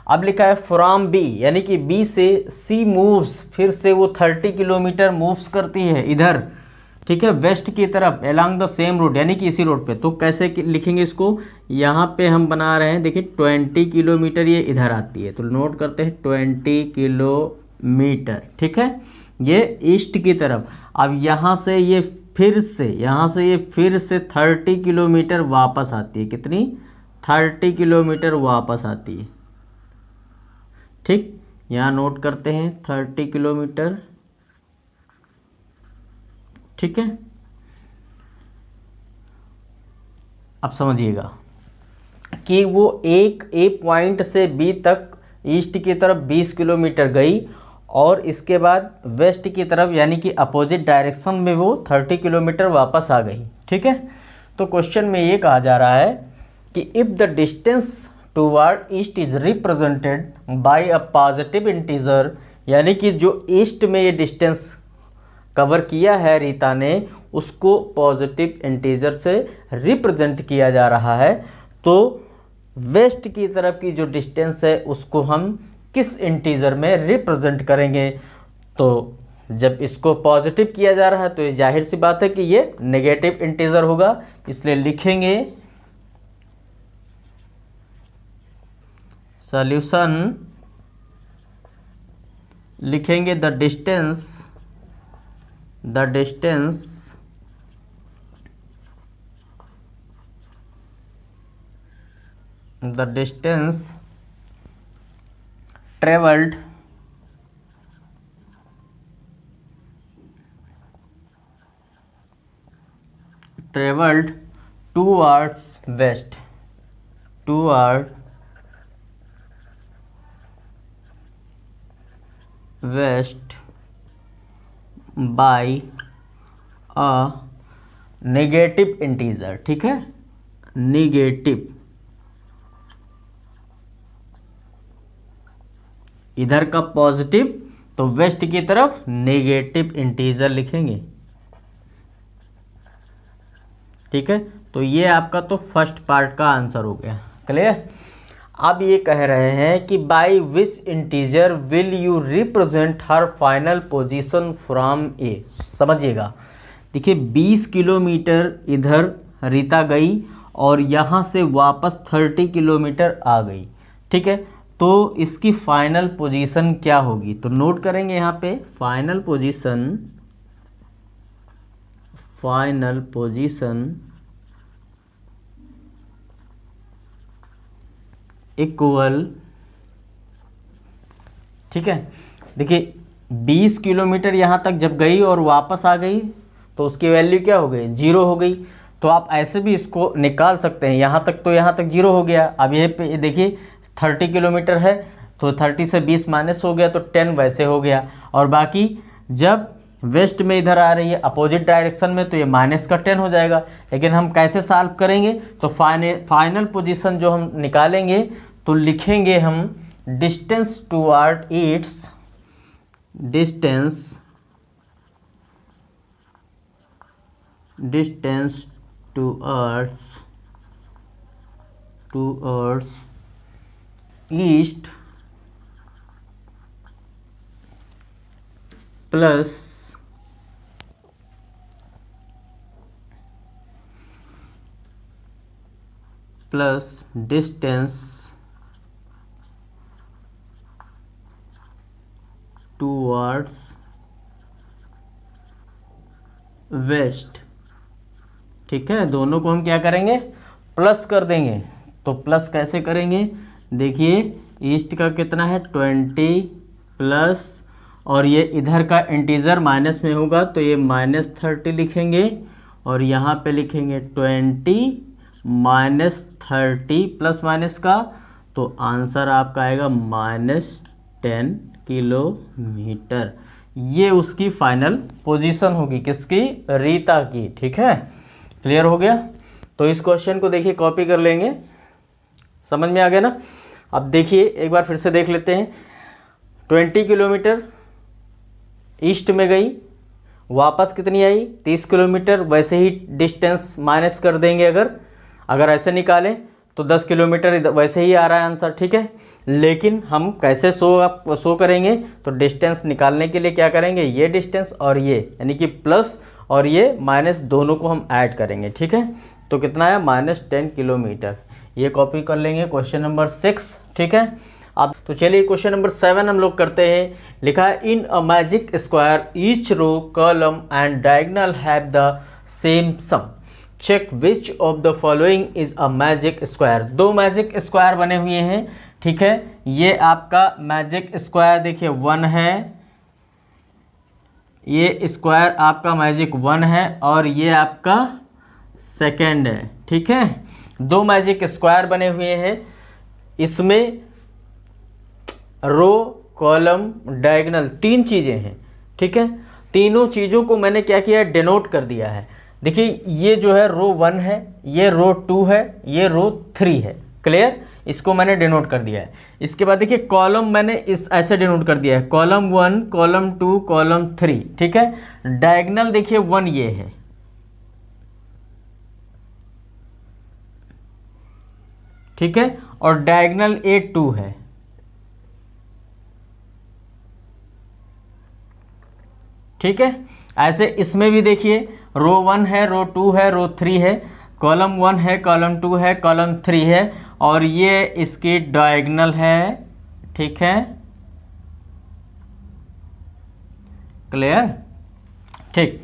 अब लिखा है फ्रॉम बी, यानी कि बी से सी मूव्स, फिर से वो 30 किलोमीटर मूव्स करती है इधर। ठीक है, वेस्ट की तरफ अलोंग द सेम रोड, यानी कि इसी रोड पे। तो कैसे लिखेंगे इसको, यहाँ पे हम बना रहे हैं, देखिए 20 किलोमीटर ये इधर आती है, तो नोट करते हैं 20 किलोमीटर। ठीक है, ये ईस्ट की तरफ। अब यहाँ से ये फिर से, यहाँ से ये फिर से 30 किलोमीटर वापस आती है, कितनी, 30 किलोमीटर वापस आती है। ठीक, यहाँ नोट करते हैं 30 किलोमीटर। ठीक है, अब समझिएगा कि वो एक ए पॉइंट से बी तक ईस्ट की तरफ 20 किलोमीटर गई, और इसके बाद वेस्ट की तरफ, यानी कि अपोजिट डायरेक्शन में वो 30 किलोमीटर वापस आ गई। ठीक है, तो क्वेश्चन में ये कहा जा रहा है कि if the distance toward east is represented by a positive integer, यानी कि जो ईस्ट में ये डिस्टेंस कवर किया है रीता ने, उसको पॉजिटिव इंटीजर से रिप्रेजेंट किया जा रहा है, तो वेस्ट की तरफ की जो डिस्टेंस है उसको हम किस इंटीजर में रिप्रेजेंट करेंगे। तो जब इसको पॉजिटिव किया जा रहा है तो ये जाहिर सी बात है कि ये नेगेटिव इंटीजर होगा, इसलिए लिखेंगे सॉल्यूशन, लिखेंगे the distance the distance travelled towards west by a negative integer, ठीक है, नेगेटिव, इधर का पॉजिटिव तो वेस्ट की तरफ नेगेटिव इंटीजर लिखेंगे, ठीक है। तो ये आपका तो फर्स्ट पार्ट का आंसर हो गया, क्लियर। अब ये कह रहे हैं कि by which integer will you represent her final position from A. समझिएगा, देखिए 20 किलोमीटर इधर रीता गई और यहाँ से वापस 30 किलोमीटर आ गई, ठीक है। तो इसकी फाइनल पोजीशन क्या होगी, तो नोट करेंगे यहाँ पे फाइनल पोजीशन इक्वल, ठीक है। देखिए 20 किलोमीटर यहाँ तक जब गई और वापस आ गई तो उसकी वैल्यू क्या हो गई, 0 हो गई। तो आप ऐसे भी इसको निकाल सकते हैं, यहाँ तक तो यहाँ तक 0 हो गया। अब ये पे देखिए 30 किलोमीटर है तो 30 से 20 माइनस हो गया तो 10 वैसे हो गया, और बाकी जब वेस्ट में इधर आ रही है अपोजिट डायरेक्शन में तो ये माइनस का 10 हो जाएगा। लेकिन हम कैसे सॉल्व करेंगे, तो फाइनल पोजीशन जो हम निकालेंगे तो लिखेंगे हम distance toward it's, distance towards east plus distance towards waste, ठीक है। दोनों को हम क्या करेंगे, प्लस कर देंगे। तो प्लस कैसे करेंगे, देखिए ईस्ट का कितना है 20 प्लस, और ये इधर का इंटीजर माइनस में होगा तो ये -30 लिखेंगे, और यहाँ पे लिखेंगे 20 -30 प्लस माइनस का, तो आंसर आपका आएगा -10 किलोमीटर। ये उसकी फाइनल पोजीशन होगी, किसकी, रीता की, ठीक है। क्लियर हो गया। तो इस क्वेश्चन को देखिए कॉपी कर लेंगे, समझ में आ गया ना। अब देखिए एक बार फिर से देख लेते हैं, 20 किलोमीटर ईस्ट में गई, वापस कितनी आई 30 किलोमीटर, वैसे ही डिस्टेंस माइनस कर देंगे। अगर ऐसे निकालें तो 10 किलोमीटर वैसे ही आ रहा है आंसर, ठीक है। लेकिन हम कैसे शो करेंगे, तो डिस्टेंस निकालने के लिए क्या करेंगे, ये डिस्टेंस और ये यानी कि प्लस और ये माइनस दोनों को हम ऐड करेंगे, ठीक है। तो कितना है -10 किलोमीटर। ये कॉपी कर लेंगे क्वेश्चन नंबर 6, ठीक है। अब तो चलिए क्वेश्चन नंबर 7 हम लोग करते हैं। लिखा है in a magic square each row column and diagonal have the same sum, check which of the following is a magic square. दो मैजिक स्क्वायर बने हुए हैं, ठीक है। ये आपका मैजिक स्क्वायर देखिए 1 है, ये स्क्वायर आपका मैजिक 1 है, और ये आपका सेकेंड है, ठीक है। दो मैजिक स्क्वायर बने हुए हैं, इसमें रो कॉलम डायगोनल 3 चीज़ें हैं, ठीक है। तीनों चीज़ों को मैंने क्या किया है, डिनोट कर दिया है। देखिए ये जो है रो 1 है, ये रो 2 है, ये रो 3 है, क्लियर। इसको मैंने डिनोट कर दिया है। इसके बाद देखिए कॉलम मैंने इस ऐसे डिनोट कर दिया है, कॉलम 1 कॉलम 2 कॉलम 3, ठीक है। डायगोनल देखिए 1 ये है, ठीक है, और डायगोनल ए 2 है, ठीक है। ऐसे इसमें भी देखिए रो 1 है, रो 2 है, रो 3 है, कॉलम 1 है, कॉलम 2 है, कॉलम 3 है, और ये इसकी डायगोनल है, ठीक है, क्लियर। ठीक।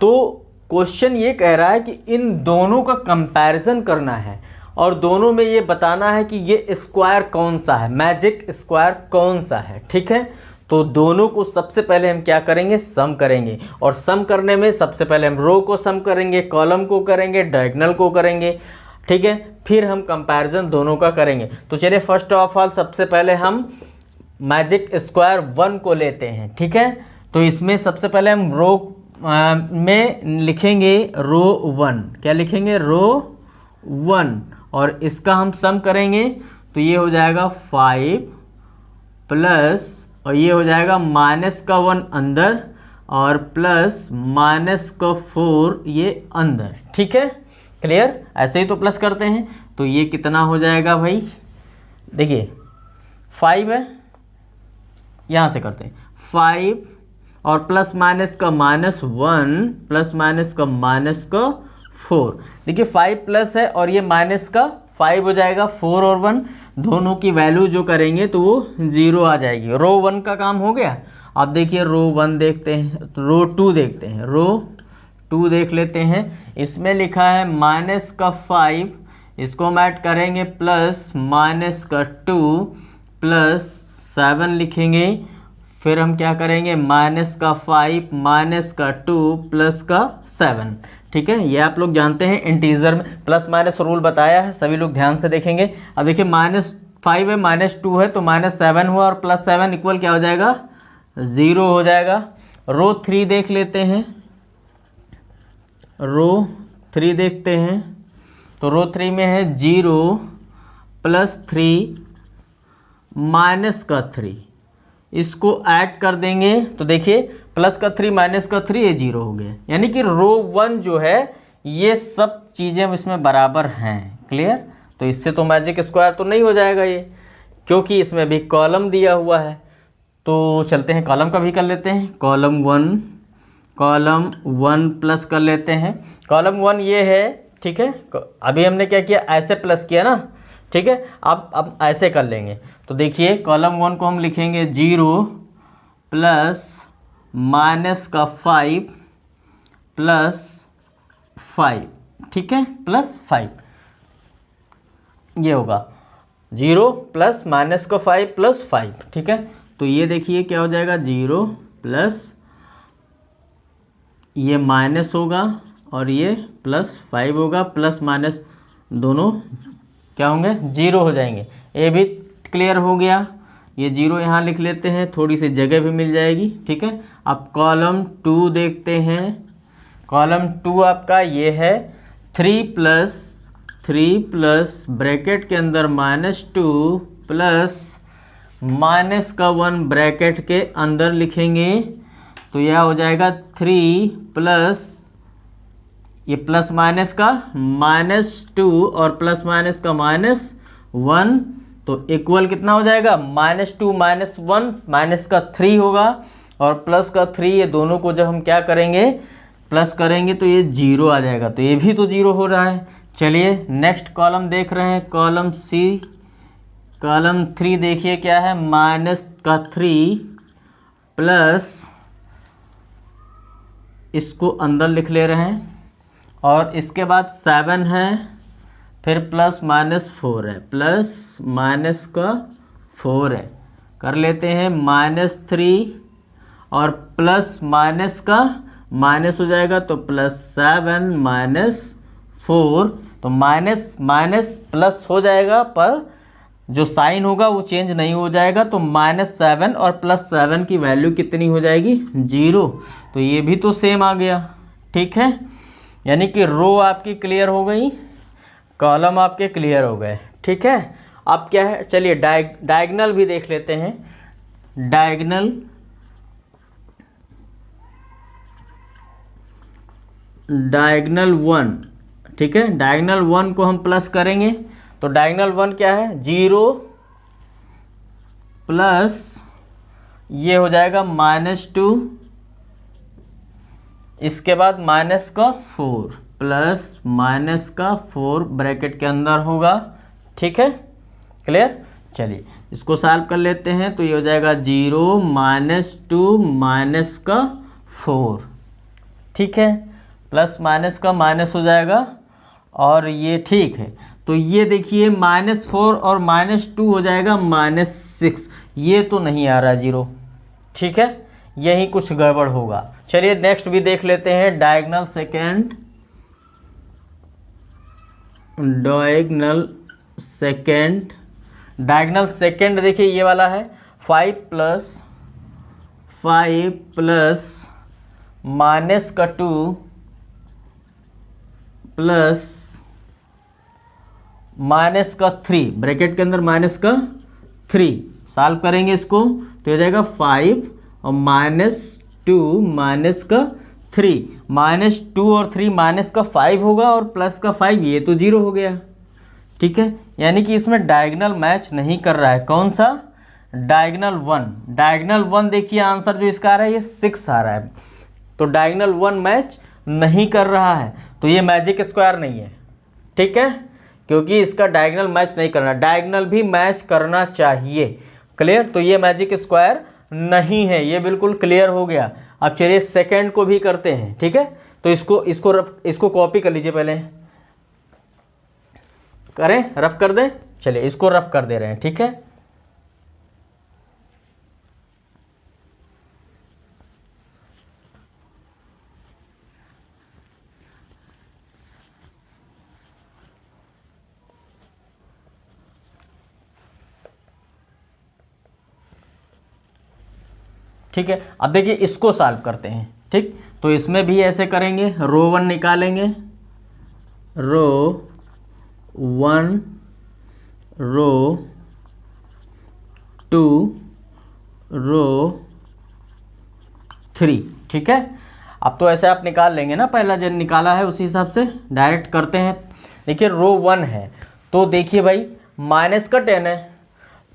तो क्वेश्चन ये कह रहा है कि इन दोनों का कंपैरिजन करना है और दोनों में ये बताना है कि ये स्क्वायर कौन सा है, मैजिक स्क्वायर कौन सा है। ठीक है, तो दोनों को सबसे पहले हम क्या करेंगे, सम करेंगे। और सम करने में सबसे पहले हम रो को सम करेंगे, कॉलम को करेंगे, डायगोनल को करेंगे। ठीक है, फिर हम कंपैरिजन दोनों का करेंगे। तो चलिए फर्स्ट ऑफ ऑल सबसे पहले हम मैजिक स्क्वायर 1 को लेते हैं। ठीक है, तो इसमें सबसे पहले हम रो में लिखेंगे रो 1। क्या लिखेंगे, रो 1, और इसका हम सम करेंगे तो ये हो जाएगा 5 प्लस, और ये हो जाएगा माइनस का 1 अंदर और प्लस माइनस का 4 ये अंदर। ठीक है, क्लियर। ऐसे ही तो प्लस करते हैं, तो ये कितना हो जाएगा भाई, देखिए 5 है, यहाँ से करते हैं 5 और प्लस माइनस का -1 प्लस माइनस का -4। देखिए 5 प्लस है और ये माइनस का 5 हो जाएगा। 4 और 1 दोनों की वैल्यू जो करेंगे तो वो 0 आ जाएगी। रो 1 का काम हो गया। अब देखिए रो 1 देखते हैं, रो 2 देखते हैं। रो 2 देख लेते हैं। इसमें लिखा है माइनस का 5, इसको हम ऐड करेंगे प्लस माइनस का 2 प्लस 7 लिखेंगे। फिर हम क्या करेंगे, माइनस का 5 माइनस का 2 प्लस का 7। ठीक है, ये आप लोग जानते हैं इंटीजर में प्लस माइनस रूल बताया है, सभी लोग ध्यान से देखेंगे। अब देखिए -5 है -2 है तो -7 हुआ और +7 इक्वल क्या हो जाएगा, 0 हो जाएगा। रो 3 देख लेते हैं। रो 3 देखते हैं, तो रो 3 में है 0 प्लस 3 माइनस का 3, इसको ऐड कर देंगे तो देखिए प्लस का 3 माइनस का 3 ये 0 हो गया। यानी कि रो 1 जो है ये सब चीज़ें इसमें बराबर हैं। क्लियर। तो इससे तो मैजिक स्क्वायर तो नहीं हो जाएगा ये, क्योंकि इसमें भी कॉलम दिया हुआ है। तो चलते हैं कॉलम का भी कर लेते हैं। कॉलम 1 प्लस कर लेते हैं। कॉलम 1 ये है। ठीक है, अभी हमने क्या किया, ऐसे प्लस किया ना। ठीक है, अब ऐसे कर लेंगे। तो देखिए कॉलम 1 को हम लिखेंगे 0 प्लस माइनस का 5 प्लस 5। ठीक है, प्लस 5 ये होगा 0 प्लस माइनस का 5 प्लस 5। ठीक है, तो ये देखिए क्या हो जाएगा, 0 प्लस ये माइनस होगा और ये प्लस 5 होगा। प्लस माइनस दोनों क्या होंगे, 0 हो जाएंगे। ये भी क्लियर हो गया। ये 0 यहाँ लिख लेते हैं, थोड़ी सी जगह भी मिल जाएगी। ठीक है, अब कॉलम 2 देखते हैं। कॉलम 2 आपका ये है 3 प्लस ब्रैकेट के अंदर -2 प्लस माइनस का 1 ब्रैकेट के अंदर लिखेंगे तो यह हो जाएगा 3 प्लस ये प्लस माइनस का -2 और प्लस माइनस का -1, तो इक्वल कितना हो जाएगा, -2 -1 माइनस का 3 होगा और प्लस का 3। ये दोनों को जब हम क्या करेंगे, प्लस करेंगे तो ये 0 आ जाएगा। तो ये भी तो 0 हो रहा है। चलिए नेक्स्ट कॉलम देख रहे हैं, कॉलम सी। कॉलम 3 देखिए क्या है, -3 प्लस इसको अंदर लिख ले रहे हैं और इसके बाद 7 है, फिर प्लस -4 है, प्लस माइनस का 4 है। कर लेते हैं -3 और प्लस माइनस का माइनस हो जाएगा तो +7 -4। तो माइनस माइनस प्लस हो जाएगा पर जो साइन होगा वो चेंज नहीं हो जाएगा। तो -7 और +7 की वैल्यू कितनी हो जाएगी, 0। तो ये भी तो सेम आ गया। ठीक है, यानी कि रो आपकी क्लियर हो गई, कॉलम आपके क्लियर हो गए। ठीक है, अब क्या है, चलिए डायगोनल भी देख लेते हैं। Diagonal diagonal 1। ठीक है, डायगोनल 1 को हम प्लस करेंगे तो डायगोनल 1 क्या है, 0 प्लस ये हो जाएगा -2, इसके बाद माइनस का 4 प्लस माइनस का 4 ब्रैकेट के अंदर होगा। ठीक है, क्लियर। चलिए इसको सॉल्व कर लेते हैं तो ये हो जाएगा 0 -2 माइनस का 4। ठीक है, प्लस माइनस का माइनस हो जाएगा और ये ठीक है। तो ये देखिए -4 और -2 हो जाएगा -6, ये तो नहीं आ रहा जीरो, ठीक है, यही कुछ गड़बड़ होगा। चलिए नेक्स्ट भी देख लेते हैं, डायगोनल सेकेंड, डायगोनल सेकेंड देखिए ये वाला है 5 प्लस माइनस का 2 प्लस माइनस का 3, ब्रैकेट के अंदर माइनस का 3, सॉल्व करेंगे इसको तो हो जाएगा 5 और -2 माइनस का 3, -2 और 3 माइनस का 5 होगा और प्लस का 5, ये तो 0 हो गया, ठीक है। यानी कि इसमें डायगोनल मैच नहीं कर रहा है। कौन सा? डायगोनल 1। डायगोनल 1 देखिए आंसर जो इसका आ रहा है ये 6 आ रहा है, तो डायगोनल 1 मैच नहीं कर रहा है, तो ये मैजिक स्क्वायर नहीं है, ठीक है, क्योंकि इसका डायगोनल मैच नहीं करना, डायगोनल भी मैच करना चाहिए। क्लियर? तो ये मैजिक स्क्वायर नहीं है, ये बिल्कुल क्लियर हो गया। अब चलिए सेकंड को भी करते हैं, ठीक है। तो इसको कॉपी कर लीजिए, पहले करें, रफ कर दें। चलिए इसको रफ कर दे रहे हैं, ठीक है। ठीक है, अब देखिए इसको सॉल्व करते हैं, ठीक। तो इसमें भी ऐसे करेंगे, रो 1 निकालेंगे, रो 1, रो 2, रो 3, ठीक है। अब तो ऐसे आप निकाल लेंगे ना, पहला जो निकाला है उसी हिसाब से डायरेक्ट करते हैं। देखिए रो 1 है, तो देखिए भाई माइनस का 10 है,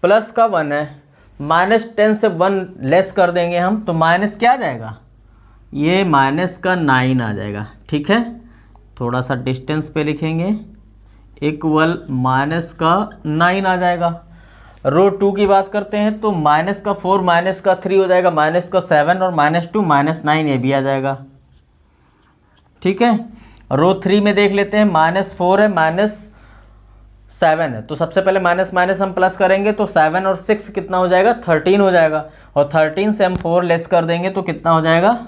प्लस का 1 है, -10 से 1 लेस कर देंगे हम, तो माइनस क्या आ जाएगा, ये माइनस का 9 आ जाएगा, ठीक है। थोड़ा सा डिस्टेंस पे लिखेंगे, इक्वल माइनस का 9 आ जाएगा। रो 2 की बात करते हैं तो माइनस का 4 माइनस का 3 हो जाएगा, माइनस का 7 और -2 -9 ये भी आ जाएगा, ठीक है। रो 3 में देख लेते हैं, -4 है, -7 है, तो सबसे पहले माइनस माइनस हम प्लस करेंगे तो 7 और 6 कितना हो जाएगा, 13 हो जाएगा, और 13 से हम 4 लेस कर देंगे तो कितना हो जाएगा,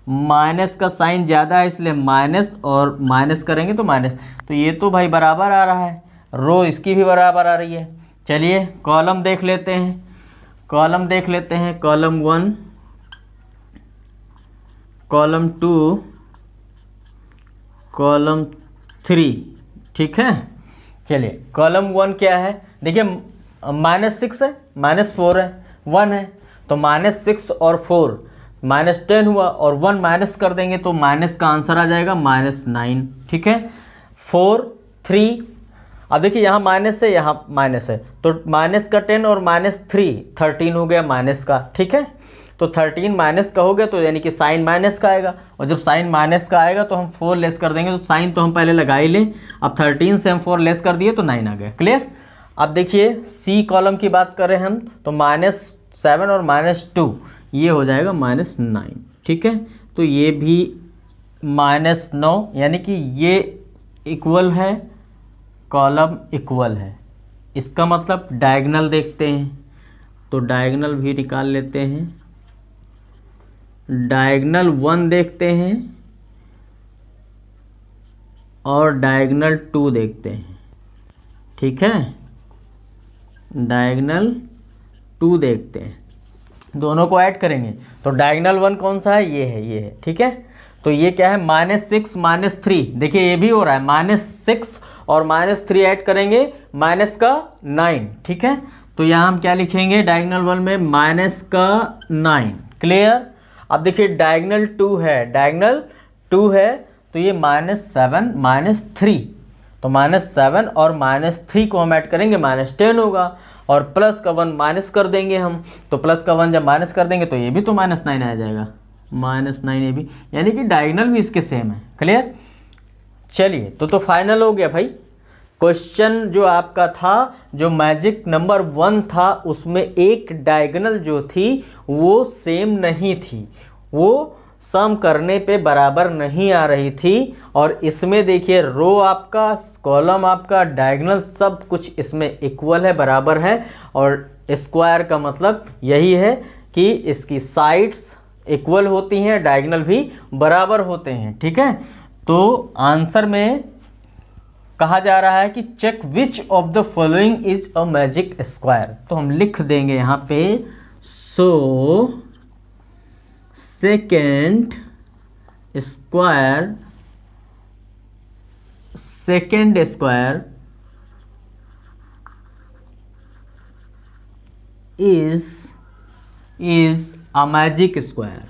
माइनस का साइन ज़्यादा है इसलिए माइनस, और माइनस करेंगे तो माइनस, तो ये तो भाई बराबर आ रहा है, रो इसकी भी बराबर आ रही है। चलिए कॉलम देख लेते हैं, कॉलम 1, कॉलम 2, कॉलम 3, ठीक है। चलिए कॉलम 1 क्या है, देखिए -6 है, -4 है, 1 है, तो -6 और 4 -10 हुआ, और 1 माइनस कर देंगे तो माइनस का आंसर आ जाएगा -9, ठीक है। 4 3, अब देखिए यहाँ माइनस है, यहाँ माइनस है, तो माइनस का 10 और -3 13 हो गया माइनस का, ठीक है। तो 13 माइनस का हो गया, तो यानी कि साइन माइनस का आएगा, और जब साइन माइनस का आएगा तो हम 4 लेस कर देंगे, तो साइन तो हम पहले लगा ही लें। अब 13 से हम 4 लेस कर दिए तो 9 आ गया, क्लियर। अब देखिए सी कॉलम की बात करें हम तो -7 और -2 ये हो जाएगा -9, ठीक है। तो ये भी -9, यानी कि ये इक्वल है, कॉलम इक्वल है, इसका मतलब डायगोनल देखते हैं, तो डायगोनल भी निकाल लेते हैं। डायगोनल 1 देखते हैं और डायगोनल 2 देखते हैं, ठीक है। डायगोनल 2 देखते हैं, दोनों को ऐड करेंगे तो डायगोनल 1 कौन सा है, ये है, ठीक है। तो ये क्या है, -6 -3, देखिए ये भी हो रहा है, -6 और -3 ऐड करेंगे, माइनस का 9, ठीक है। तो यहाँ हम क्या लिखेंगे, डायगोनल 1 में -9, क्लियर। अब देखिए डायगोनल 2 है, डायगोनल 2 है, तो ये -7 -3, तो -7 और -3 को हम ऐड करेंगे, -10 होगा, और प्लस का 1 माइनस कर देंगे हम, तो प्लस का 1 जब माइनस कर देंगे तो ये भी तो -9 आ जाएगा, -9 ये भी, यानी कि डायगोनल भी इसके सेम है, क्लियर। चलिए तो फाइनल हो गया भाई। क्वेश्चन जो आपका था, जो मैजिक नंबर 1 था, उसमें एक डायगोनल जो थी वो सेम नहीं थी, वो सम करने पे बराबर नहीं आ रही थी। और इसमें देखिए रो आपका, कॉलम आपका, डायगोनल सब कुछ इसमें इक्वल है, बराबर है। और स्क्वायर का मतलब यही है कि इसकी साइड्स इक्वल होती हैं, डायगोनल भी बराबर होते हैं। ठीक है, तो आंसर में कहा जा रहा है कि check which of the following is a magic square. तो हम लिख देंगे यहाँ पे so second square is a magic square,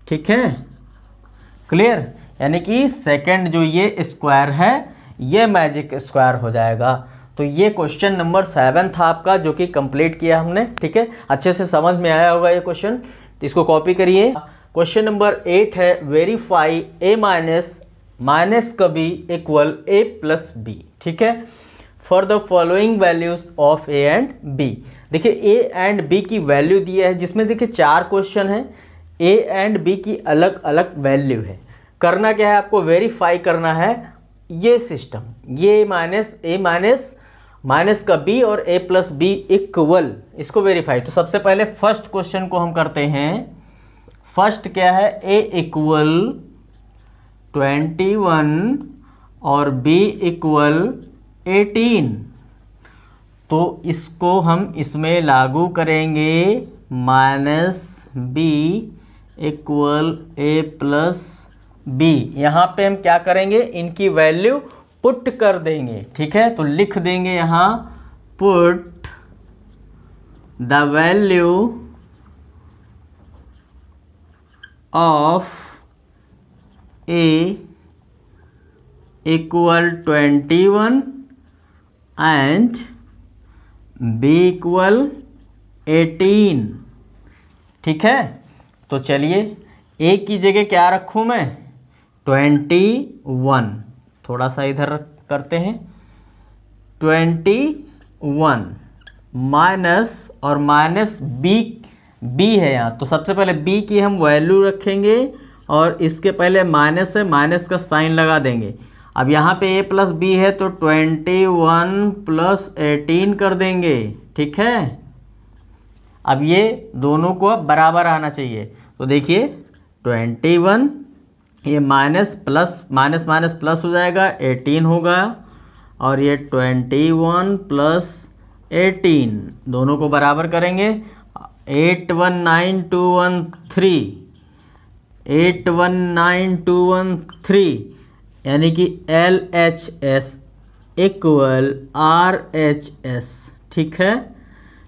ठीक है, क्लियर। यानी कि सेकंड जो ये स्क्वायर है ये मैजिक स्क्वायर हो जाएगा। तो ये क्वेश्चन नंबर 7 था आपका, जो कि कंप्लीट किया हमने। ठीक है, अच्छे से समझ में आया होगा ये क्वेश्चन, इसको कॉपी करिए। क्वेश्चन नंबर 8 है वेरीफाई a माइनस का b equal a plus b। ठीक है, for the following values of a and b। देखिए a एंड b की वैल्यू दी है, जिसमें देखिए 4 क्वेश्चन है, a एंड b की अलग अलग वैल्यू है। करना क्या है, आपको वेरीफाई करना है ये सिस्टम, ये माइनस का b और a प्लस b इक्वल, इसको वेरीफाई। तो सबसे पहले फर्स्ट क्वेश्चन को हम करते हैं। फर्स्ट क्या है, a इक्वल 21 और b इक्वल 18। तो इसको हम इसमें लागू करेंगे, minus b equal a plus b। यहाँ पे हम क्या करेंगे, इनकी वैल्यू पुट कर देंगे। ठीक है, तो लिख देंगे यहाँ put the value of a equal 21 and b equal 18। ठीक है, तो चलिए a की जगह क्या रखूँ मैं, 21। थोड़ा सा इधर करते हैं, 21 माइनस, और माइनस b है यहाँ, तो सबसे पहले b की हम वैल्यू रखेंगे और इसके पहले माइनस है, माइनस का साइन लगा देंगे। अब यहाँ पे a प्लस b है तो 21 प्लस 18 कर देंगे। ठीक है, अब ये दोनों को अब बराबर आना चाहिए। तो देखिए 21, ये minus plus, minus minus plus हो जाएगा, 18 होगा, और ये 21 प्लस 18 दोनों को बराबर करेंगे। 819213 यानी कि LHS इक्वल RHS। ठीक है,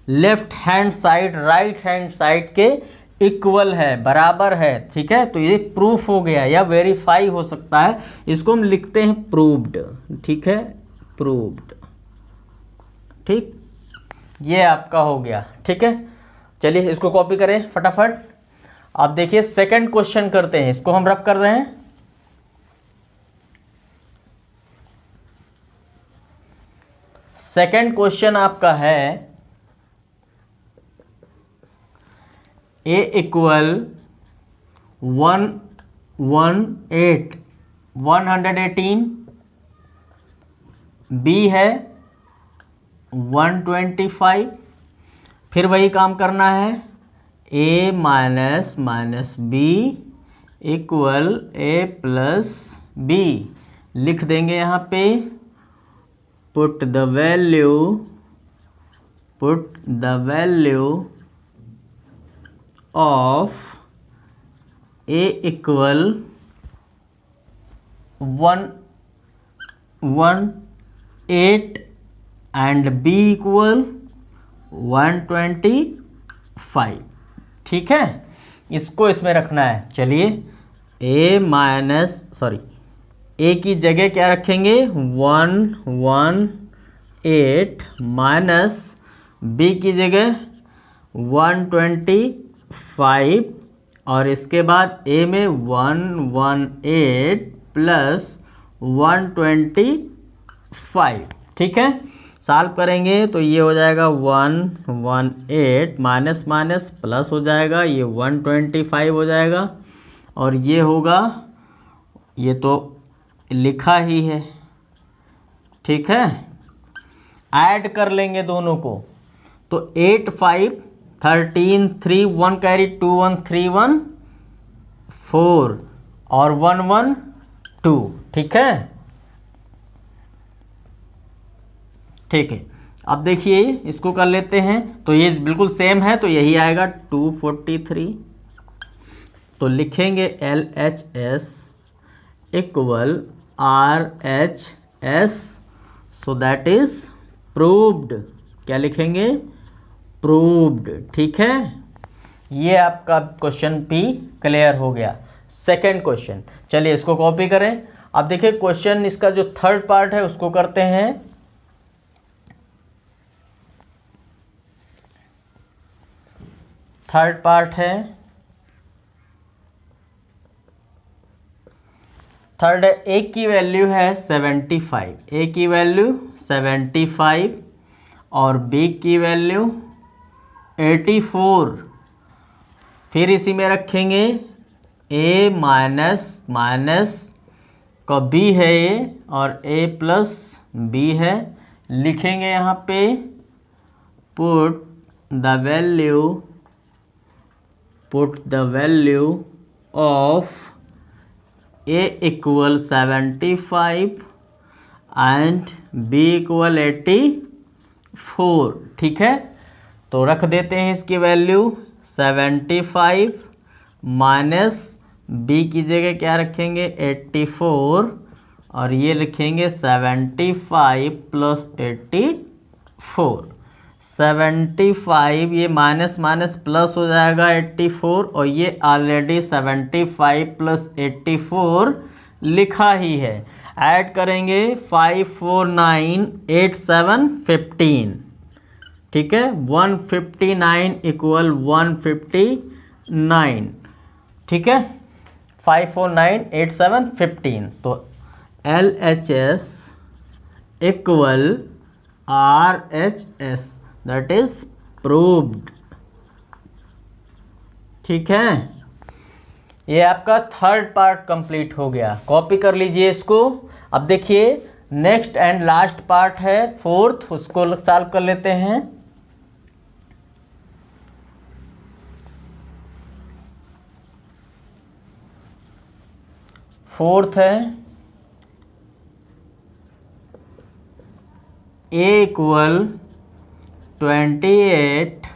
left hand side right hand side के इक्वल है, बराबर है। ठीक है, तो ये प्रूफ हो गया या वेरीफाई हो सकता है, इसको हम लिखते हैं प्रूव्ड। ठीक है, प्रूव्ड। ठीक, ये आपका हो गया। ठीक है, चलिए इसको कॉपी करें फटाफट। अब देखिए सेकंड क्वेश्चन करते हैं, इसको हम रफ कर रहे हैं। सेकंड क्वेश्चन आपका है a इक्वल 118, b है 125। फिर वही काम करना है, a minus b equal a plus b। लिख देंगे यहाँ पे put the value of a equal 118 and b equal 125। ठीक है, इसको इसमें रखना है। चलिए a की जगह क्या रखेंगे, 118 माइनस b की जगह 125, और इसके बाद a में 118 प्लस 125। ठीक है, सॉल्व करेंगे तो ये हो जाएगा 118 माइनस माइनस प्लस हो जाएगा, ये 125 हो जाएगा और ये होगा, ये तो लिखा ही है, ठीक है। ऐड कर लेंगे दोनों को तो 8 5 13 3 1 कैरी 2 1 3 1 4 और 1 1 2, ठीक है। ठीक है, अब देखिए इसको कर लेते हैं तो ये बिल्कुल सेम है तो यही आएगा 243। तो लिखेंगे LHS equal RHS, so that is proved. क्या लिखेंगे? प्रूव्ड, ठीक है। ये आपका क्वेश्चन भी क्लियर हो गया। सेकंड क्वेश्चन, चलिए इसको कॉपी करें। अब देखिए क्वेश्चन इसका जो थर्ड पार्ट है उसको करते हैं। थर्ड पार्ट है, थर्ड है, ए की वैल्यू है 75, ए की वैल्यू 75 और बी की वैल्यू 84। फिर इसी में रखेंगे ए माइनस माइनस का बी है ए और ए प्लस बी है। लिखेंगे यहाँ पे put the value of A equal 75 and B equal 84, ठीक है। तो रख देते हैं इसकी वैल्यू 75 माइनस बी की जगह क्या रखेंगे 84 और ये लिखेंगे 75 प्लस 84। 75 ये माइनस माइनस प्लस हो जाएगा 84 और ये ऑलरेडी 75 प्लस 84 लिखा ही है। ऐड करेंगे 5 4 9 8 7 15, ठीक है। 159 इक्वल 159, ठीक है। 5 4 9 8 7 15। तो LHS equal RHS, that is proved, ठीक है। ये आपका थर्ड पार्ट कंप्लीट हो गया। कॉपी कर लीजिए इसको। अब देखिए नेक्स्ट एंड लास्ट पार्ट है फोर्थ, उसको सॉल्व कर लेते हैं। फोर्थ है ए इक्वल 28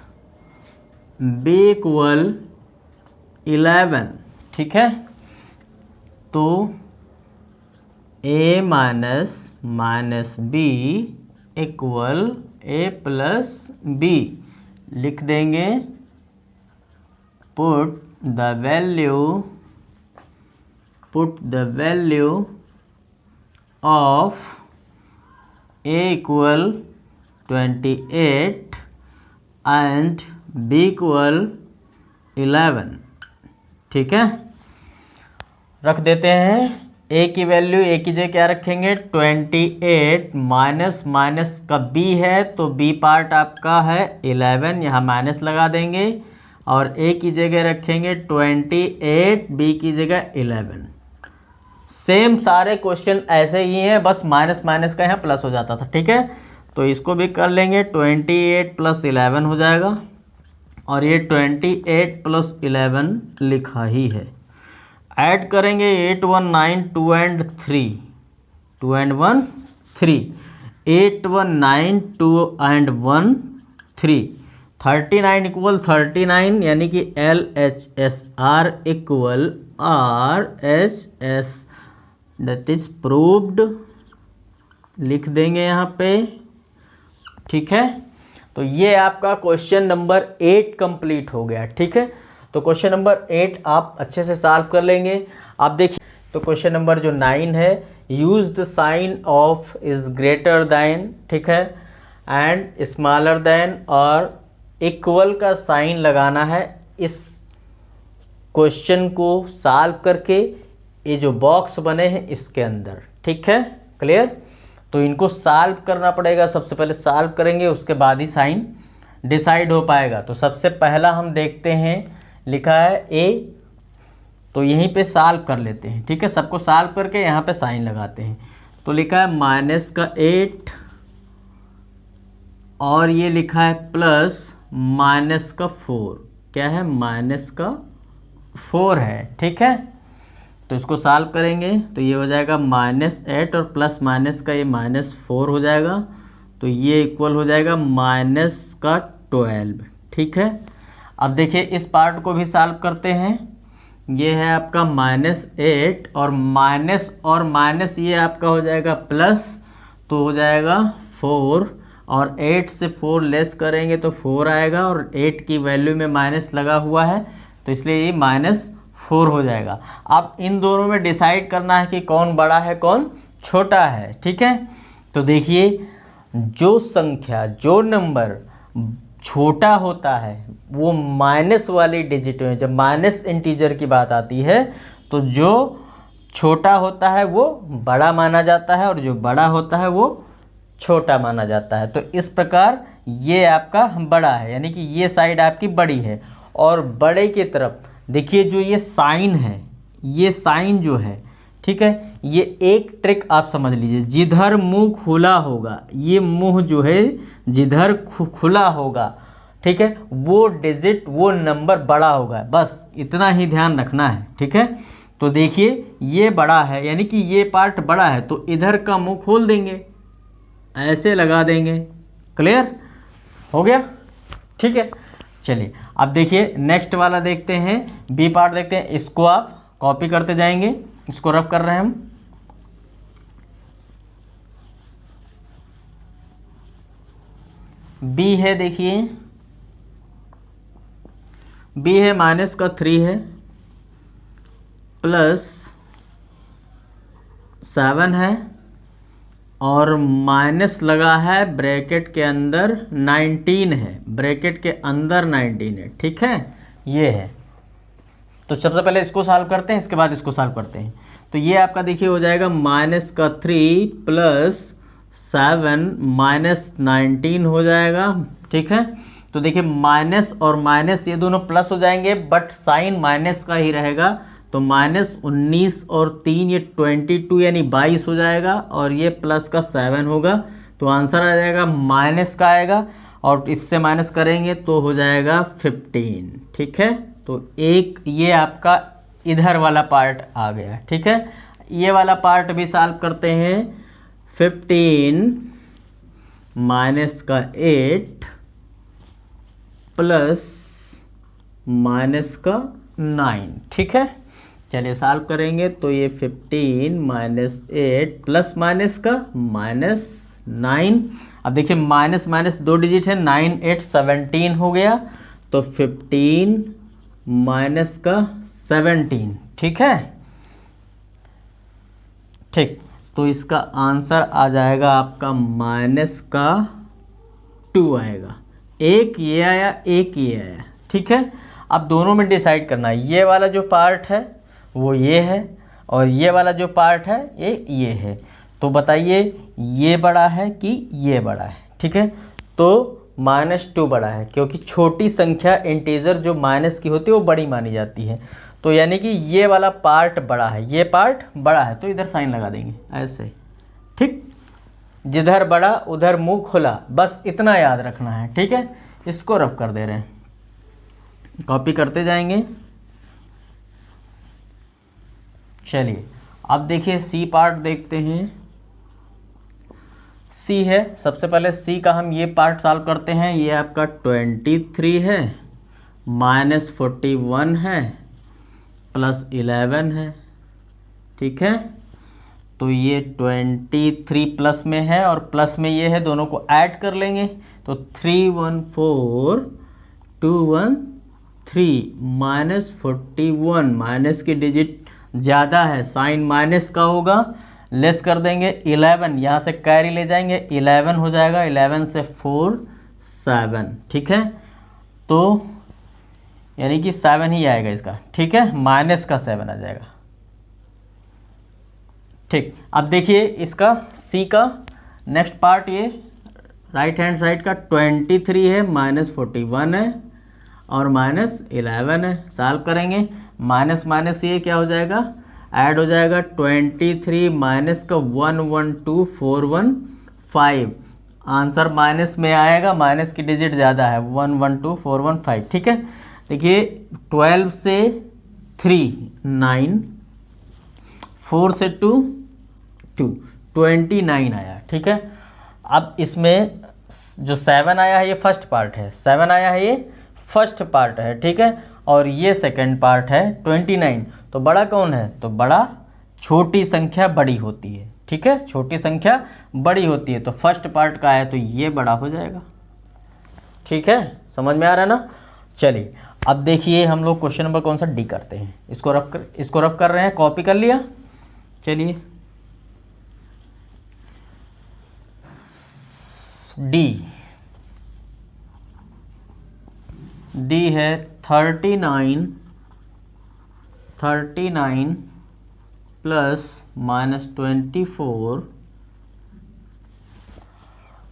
बी इक्वल 11, ठीक है। तो A minus minus B equal A plus B लिख देंगे। Put the value of A equal 28 and B equal 11, ठीक है। रख देते हैं ए की वैल्यू, ए की जगह क्या रखेंगे 28 माइनस माइनस का बी है तो बी पार्ट आपका है 11, यहाँ माइनस लगा देंगे और ए की जगह रखेंगे 28, बी की जगह 11। सेम सारे क्वेश्चन ऐसे ही हैं, बस माइनस माइनस का यहाँ प्लस हो जाता था, ठीक है। तो इसको भी कर लेंगे 28 प्लस 11 हो जाएगा और ये 28 प्लस 11 लिखा ही है। ऐड करेंगे 8 1 9 2 एंड 3, 2 एंड 1 3, 8 1 9 2 एंड 1 3, 39 इक्वल 39, यानी कि LHS R equal RHS, that is proved लिख देंगे यहाँ पे, ठीक है। तो ये आपका क्वेश्चन नंबर 8 कंप्लीट हो गया, ठीक है। तो क्वेश्चन नंबर 8 आप अच्छे से सॉल्व कर लेंगे। आप देखिए तो क्वेश्चन नंबर जो 9 है, use the sign of is greater than, ठीक है, एंड स्मॉलर दैन और इक्वल का साइन लगाना है इस क्वेश्चन को सॉल्व करके, ये जो बॉक्स बने हैं इसके अंदर, ठीक है, क्लियर। तो इनको सॉल्व करना पड़ेगा, सबसे पहले सॉल्व करेंगे उसके बाद ही साइन डिसाइड हो पाएगा। तो सबसे पहला हम देखते हैं, लिखा है ए, तो यहीं पे सॉल्व कर लेते हैं, ठीक है। सबको सॉल्व करके यहाँ पे साइन लगाते हैं। तो लिखा है माइनस का 8 और ये लिखा है प्लस माइनस का 4, क्या है माइनस का 4 है, ठीक है। तो इसको सॉल्व करेंगे तो ये हो जाएगा -8 और प्लस माइनस का ये -4 हो जाएगा, तो ये इक्वल हो जाएगा माइनस का 12, ठीक है। अब देखिए इस पार्ट को भी सॉल्व करते हैं। ये है आपका -8 और माइनस ये आपका हो जाएगा प्लस, तो हो जाएगा 4 और 8 से 4 लेस करेंगे तो 4 आएगा और 8 की वैल्यू में माइनस लगा हुआ है तो इसलिए ये -4 हो जाएगा। अब इन दोनों में डिसाइड करना है कि कौन बड़ा है कौन छोटा है, ठीक है। तो देखिए जो संख्या, जो नंबर छोटा होता है वो माइनस वाली डिजिट में, जब माइनस इंटीजर की बात आती है तो जो छोटा होता है वो बड़ा माना जाता है और जो बड़ा होता है वो छोटा माना जाता है। तो इस प्रकार ये आपका बड़ा है, यानी कि ये साइड आपकी बड़ी है। और बड़े की तरफ देखिए जो ये साइन है, ये साइन जो है, ठीक है, ये एक ट्रिक आप समझ लीजिए, जिधर मुंह खुला होगा, ये मुंह जो है जिधर खुला होगा, ठीक है, वो डिजिट वो नंबर बड़ा होगा, बस इतना ही ध्यान रखना है, ठीक है। तो देखिए ये बड़ा है यानी कि ये पार्ट बड़ा है तो इधर का मुंह खोल देंगे, ऐसे लगा देंगे, क्लियर हो गया, ठीक है। चलिए अब देखिए नेक्स्ट वाला देखते हैं, बी पार्ट देखते हैं। इसको आप कॉपी करते जाएंगे, इसको रफ कर रहे हैं हम। बी है, देखिए बी है माइनस का 3 है प्लस 7 है और माइनस लगा है ब्रैकेट के अंदर 19 है, ब्रैकेट के अंदर 19 है, ठीक है, ये है। तो सबसे पहले इसको सॉल्व करते हैं, इसके बाद इसको सॉल्व करते हैं। तो ये आपका देखिए हो जाएगा माइनस का 3 प्लस 7 माइनस 19 हो जाएगा, ठीक है। तो देखिए माइनस और माइनस ये दोनों प्लस हो जाएंगे बट साइन माइनस का ही रहेगा, तो -19 और 3 ये 22 यानी 22 हो जाएगा और ये प्लस का 7 होगा, तो आंसर आ जाएगा माइनस का आएगा और इससे माइनस करेंगे तो हो जाएगा 15, ठीक है। तो एक ये आपका इधर वाला पार्ट आ गया, ठीक है। ये वाला पार्ट भी सॉल्व करते हैं। 15 माइनस का 8 प्लस माइनस का 9, ठीक है। चलिए सॉल्व करेंगे तो ये 15 माइनस 8 प्लस माइनस का -9। अब देखिए माइनस माइनस 2 डिजिट है, 9 8 17 हो गया, तो 15 माइनस का 17, ठीक है, ठीक। तो इसका आंसर आ जाएगा आपका माइनस का 2 आएगा, एक ये आया एक ये आया, ठीक है। अब दोनों में डिसाइड करना है, ये वाला जो पार्ट है वो ये है और ये वाला जो पार्ट है ये है। तो बताइए ये बड़ा है कि ये बड़ा है, ठीक है। तो -2 बड़ा है क्योंकि छोटी संख्या इंटीजर जो माइनस की होती है वो बड़ी मानी जाती है, तो यानी कि ये वाला पार्ट बड़ा है, ये पार्ट बड़ा है, तो इधर साइन लगा देंगे ऐसे, ठीक। जिधर बड़ा उधर मुंह खुला, बस इतना याद रखना है, ठीक है। इसको रफ कर दे रहे हैं, कॉपी करते जाएंगे। चलिए अब देखिए सी पार्ट देखते हैं। सी है, सबसे पहले सी का हम ये पार्ट सॉल्व करते हैं। ये आपका 23 है -41 है प्लस 11 है, ठीक है। तो ये 23 प्लस में है और प्लस में ये है, दोनों को ऐड कर लेंगे तो 314 213 -41, माइनस की डिजिट ज़्यादा है, साइन माइनस का होगा, लेस कर देंगे 11, यहाँ से कैरी ले जाएंगे 11 हो जाएगा, 11 से 4 7, ठीक है। तो यानी कि 7 ही आएगा इसका, ठीक है, माइनस का 7 आ जाएगा, ठीक। अब देखिए इसका सी का नेक्स्ट पार्ट ये राइट हैंड साइड का 23 है, -41 है और -11 है। सॉल्व करेंगे, माइनस माइनस ये क्या हो जाएगा, ऐड हो जाएगा। 23 माइनस का 112415, आंसर माइनस में आएगा, माइनस की डिजिट ज़्यादा है, 112415। ठीक है, देखिए 12 से 3 9, 4 से 2 2, 29 आया। ठीक है, अब इसमें जो 7 आया है ये फर्स्ट पार्ट है, 7 आया है ये फर्स्ट पार्ट है। ठीक है, और ये सेकंड पार्ट है 29। तो बड़ा कौन है, तो बड़ा, छोटी संख्या बड़ी होती है। ठीक है, छोटी संख्या बड़ी होती है, तो फर्स्ट पार्ट का है तो ये बड़ा हो जाएगा। ठीक है, समझ में आ रहा है ना। चलिए अब देखिए हम लोग क्वेश्चन नंबर कौन सा, डी करते हैं। इसको रफ कर रहे हैं, कॉपी कर लिया। चलिए डी है 39 प्लस -24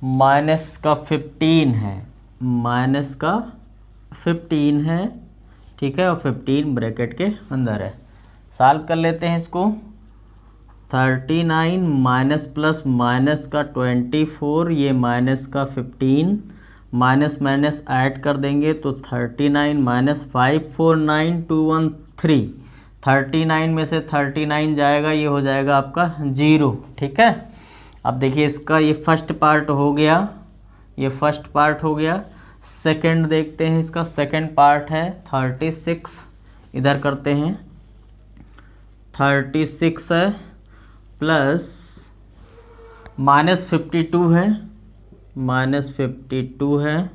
माइनस का 15 है, माइनस का 15 है। ठीक है, और 15 ब्रैकेट के अंदर है। सॉल्व कर लेते हैं इसको। 39 माइनस प्लस माइनस का 24, ये माइनस का 15, माइनस माइनस ऐड कर देंगे तो 39 माइनस 549213, 39 में से 39 जाएगा, ये हो जाएगा आपका 0। ठीक है, अब देखिए इसका ये फर्स्ट पार्ट हो गया, ये फर्स्ट पार्ट हो गया। सेकंड देखते हैं, इसका सेकंड पार्ट है 36, इधर करते हैं। 36 है प्लस -52 है, -52 है,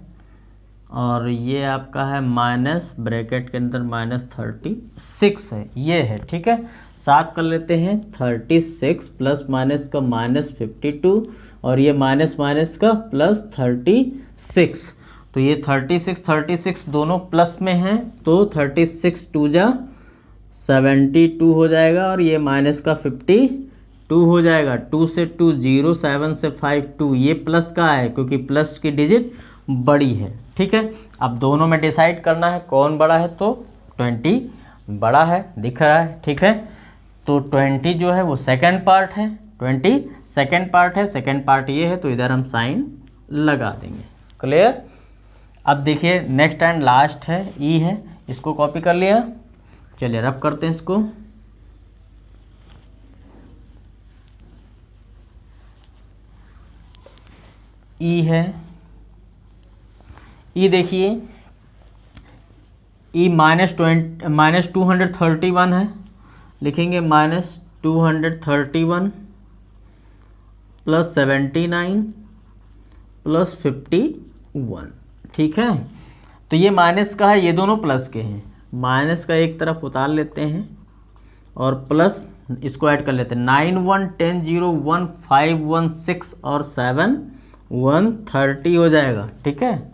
और ये आपका है माइनस ब्रैकेट के अंदर -36 है, ये है। ठीक है, साफ कर लेते हैं। 36 प्लस माइनस का -52 और ये माइनस माइनस का +36, तो ये 36 दोनों प्लस में हैं, तो 36 2 जा 72 हो जाएगा, और ये माइनस का 52 हो जाएगा। 2 से 2 0, 7 से 5 2, ये प्लस का है क्योंकि प्लस की डिजिट बड़ी है। ठीक है, अब दोनों में डिसाइड करना है कौन बड़ा है, तो 20 बड़ा है, दिख रहा है। ठीक है, तो 20 जो है वो सेकंड पार्ट है, 20 सेकंड पार्ट है, सेकंड पार्ट ये है, तो इधर हम साइन लगा देंगे। क्लियर। अब देखिए नेक्स्ट एंड लास्ट है, ई है, इसको कॉपी कर लिया। चलिए रब करते हैं इसको। ई है, ई देखिए, ई -231 है, लिखेंगे -231 प्लस 79 प्लस 51। ठीक है, तो ये माइनस का है, ये दोनों प्लस के हैं। माइनस का एक तरफ उतार लेते हैं और प्लस इसको ऐड कर लेते हैं। 9 1 10 0 1 5 1 6 और 7 1 30 हो जाएगा। ठीक है,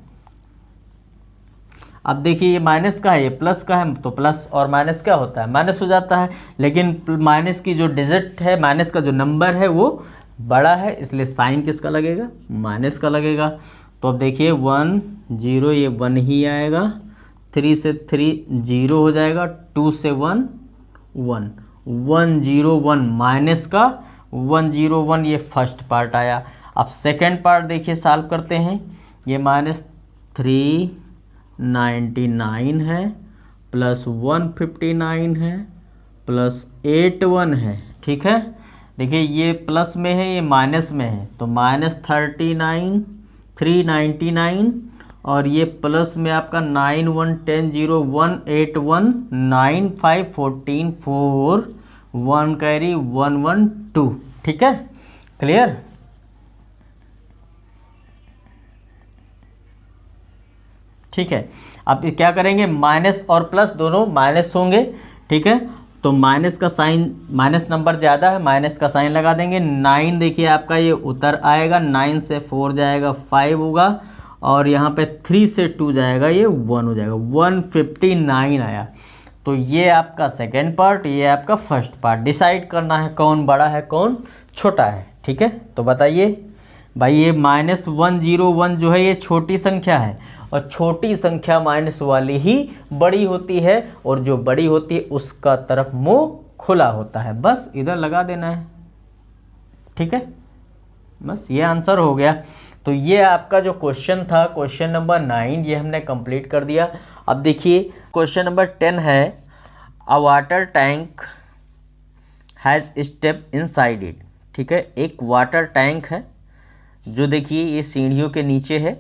अब देखिए ये माइनस का है, ये प्लस का है, तो प्लस और माइनस क्या होता है, माइनस हो जाता है। लेकिन माइनस की जो डिजिट है, माइनस का जो नंबर है वो बड़ा है, इसलिए साइन किसका लगेगा, माइनस का लगेगा। तो अब देखिए 1 0, ये 1 ही आएगा। 3 से 3 0 हो जाएगा। 2 से 1 1 1 0 1, माइनस का 1 0 1, ये फर्स्ट पार्ट आया। अब सेकेंड पार्ट देखिए, सॉल्व करते हैं। ये -399 है प्लस 159 है प्लस 81 है। ठीक है, देखिए ये प्लस में है, ये माइनस में है, तो -39 399, और ये प्लस में आपका 9 1 10 0 1 8 1 9 5 14 4 1 कैरी 1 1 2। ठीक है, क्लियर। ठीक है, अब क्या करेंगे, माइनस और प्लस दोनों माइनस होंगे। ठीक है, तो माइनस का साइन, माइनस नंबर ज़्यादा है, माइनस का साइन लगा देंगे। 9 देखिए आपका ये उतर आएगा, 9 से 4 जाएगा 5 होगा, और यहाँ पे 3 से 2 जाएगा, ये 1 हो जाएगा। 159 आया। तो ये आपका सेकेंड पार्ट, ये आपका फर्स्ट पार्ट। डिसाइड करना है कौन बड़ा है कौन छोटा है। ठीक है, तो बताइए भाई ये -101 जो है ये छोटी संख्या है, और छोटी संख्या माइनस वाली ही बड़ी होती है, और जो बड़ी होती है उसका तरफ मुंह खुला होता है। बस इधर लगा देना है, ठीक है, बस ये आंसर हो गया। तो ये आपका जो क्वेश्चन था, क्वेश्चन नंबर 9, ये हमने कंप्लीट कर दिया। अब देखिए क्वेश्चन नंबर 10 है, अ water tank has step inside it. ठीक है, एक वाटर टैंक है जो देखिए ये सीढ़ियों के नीचे है।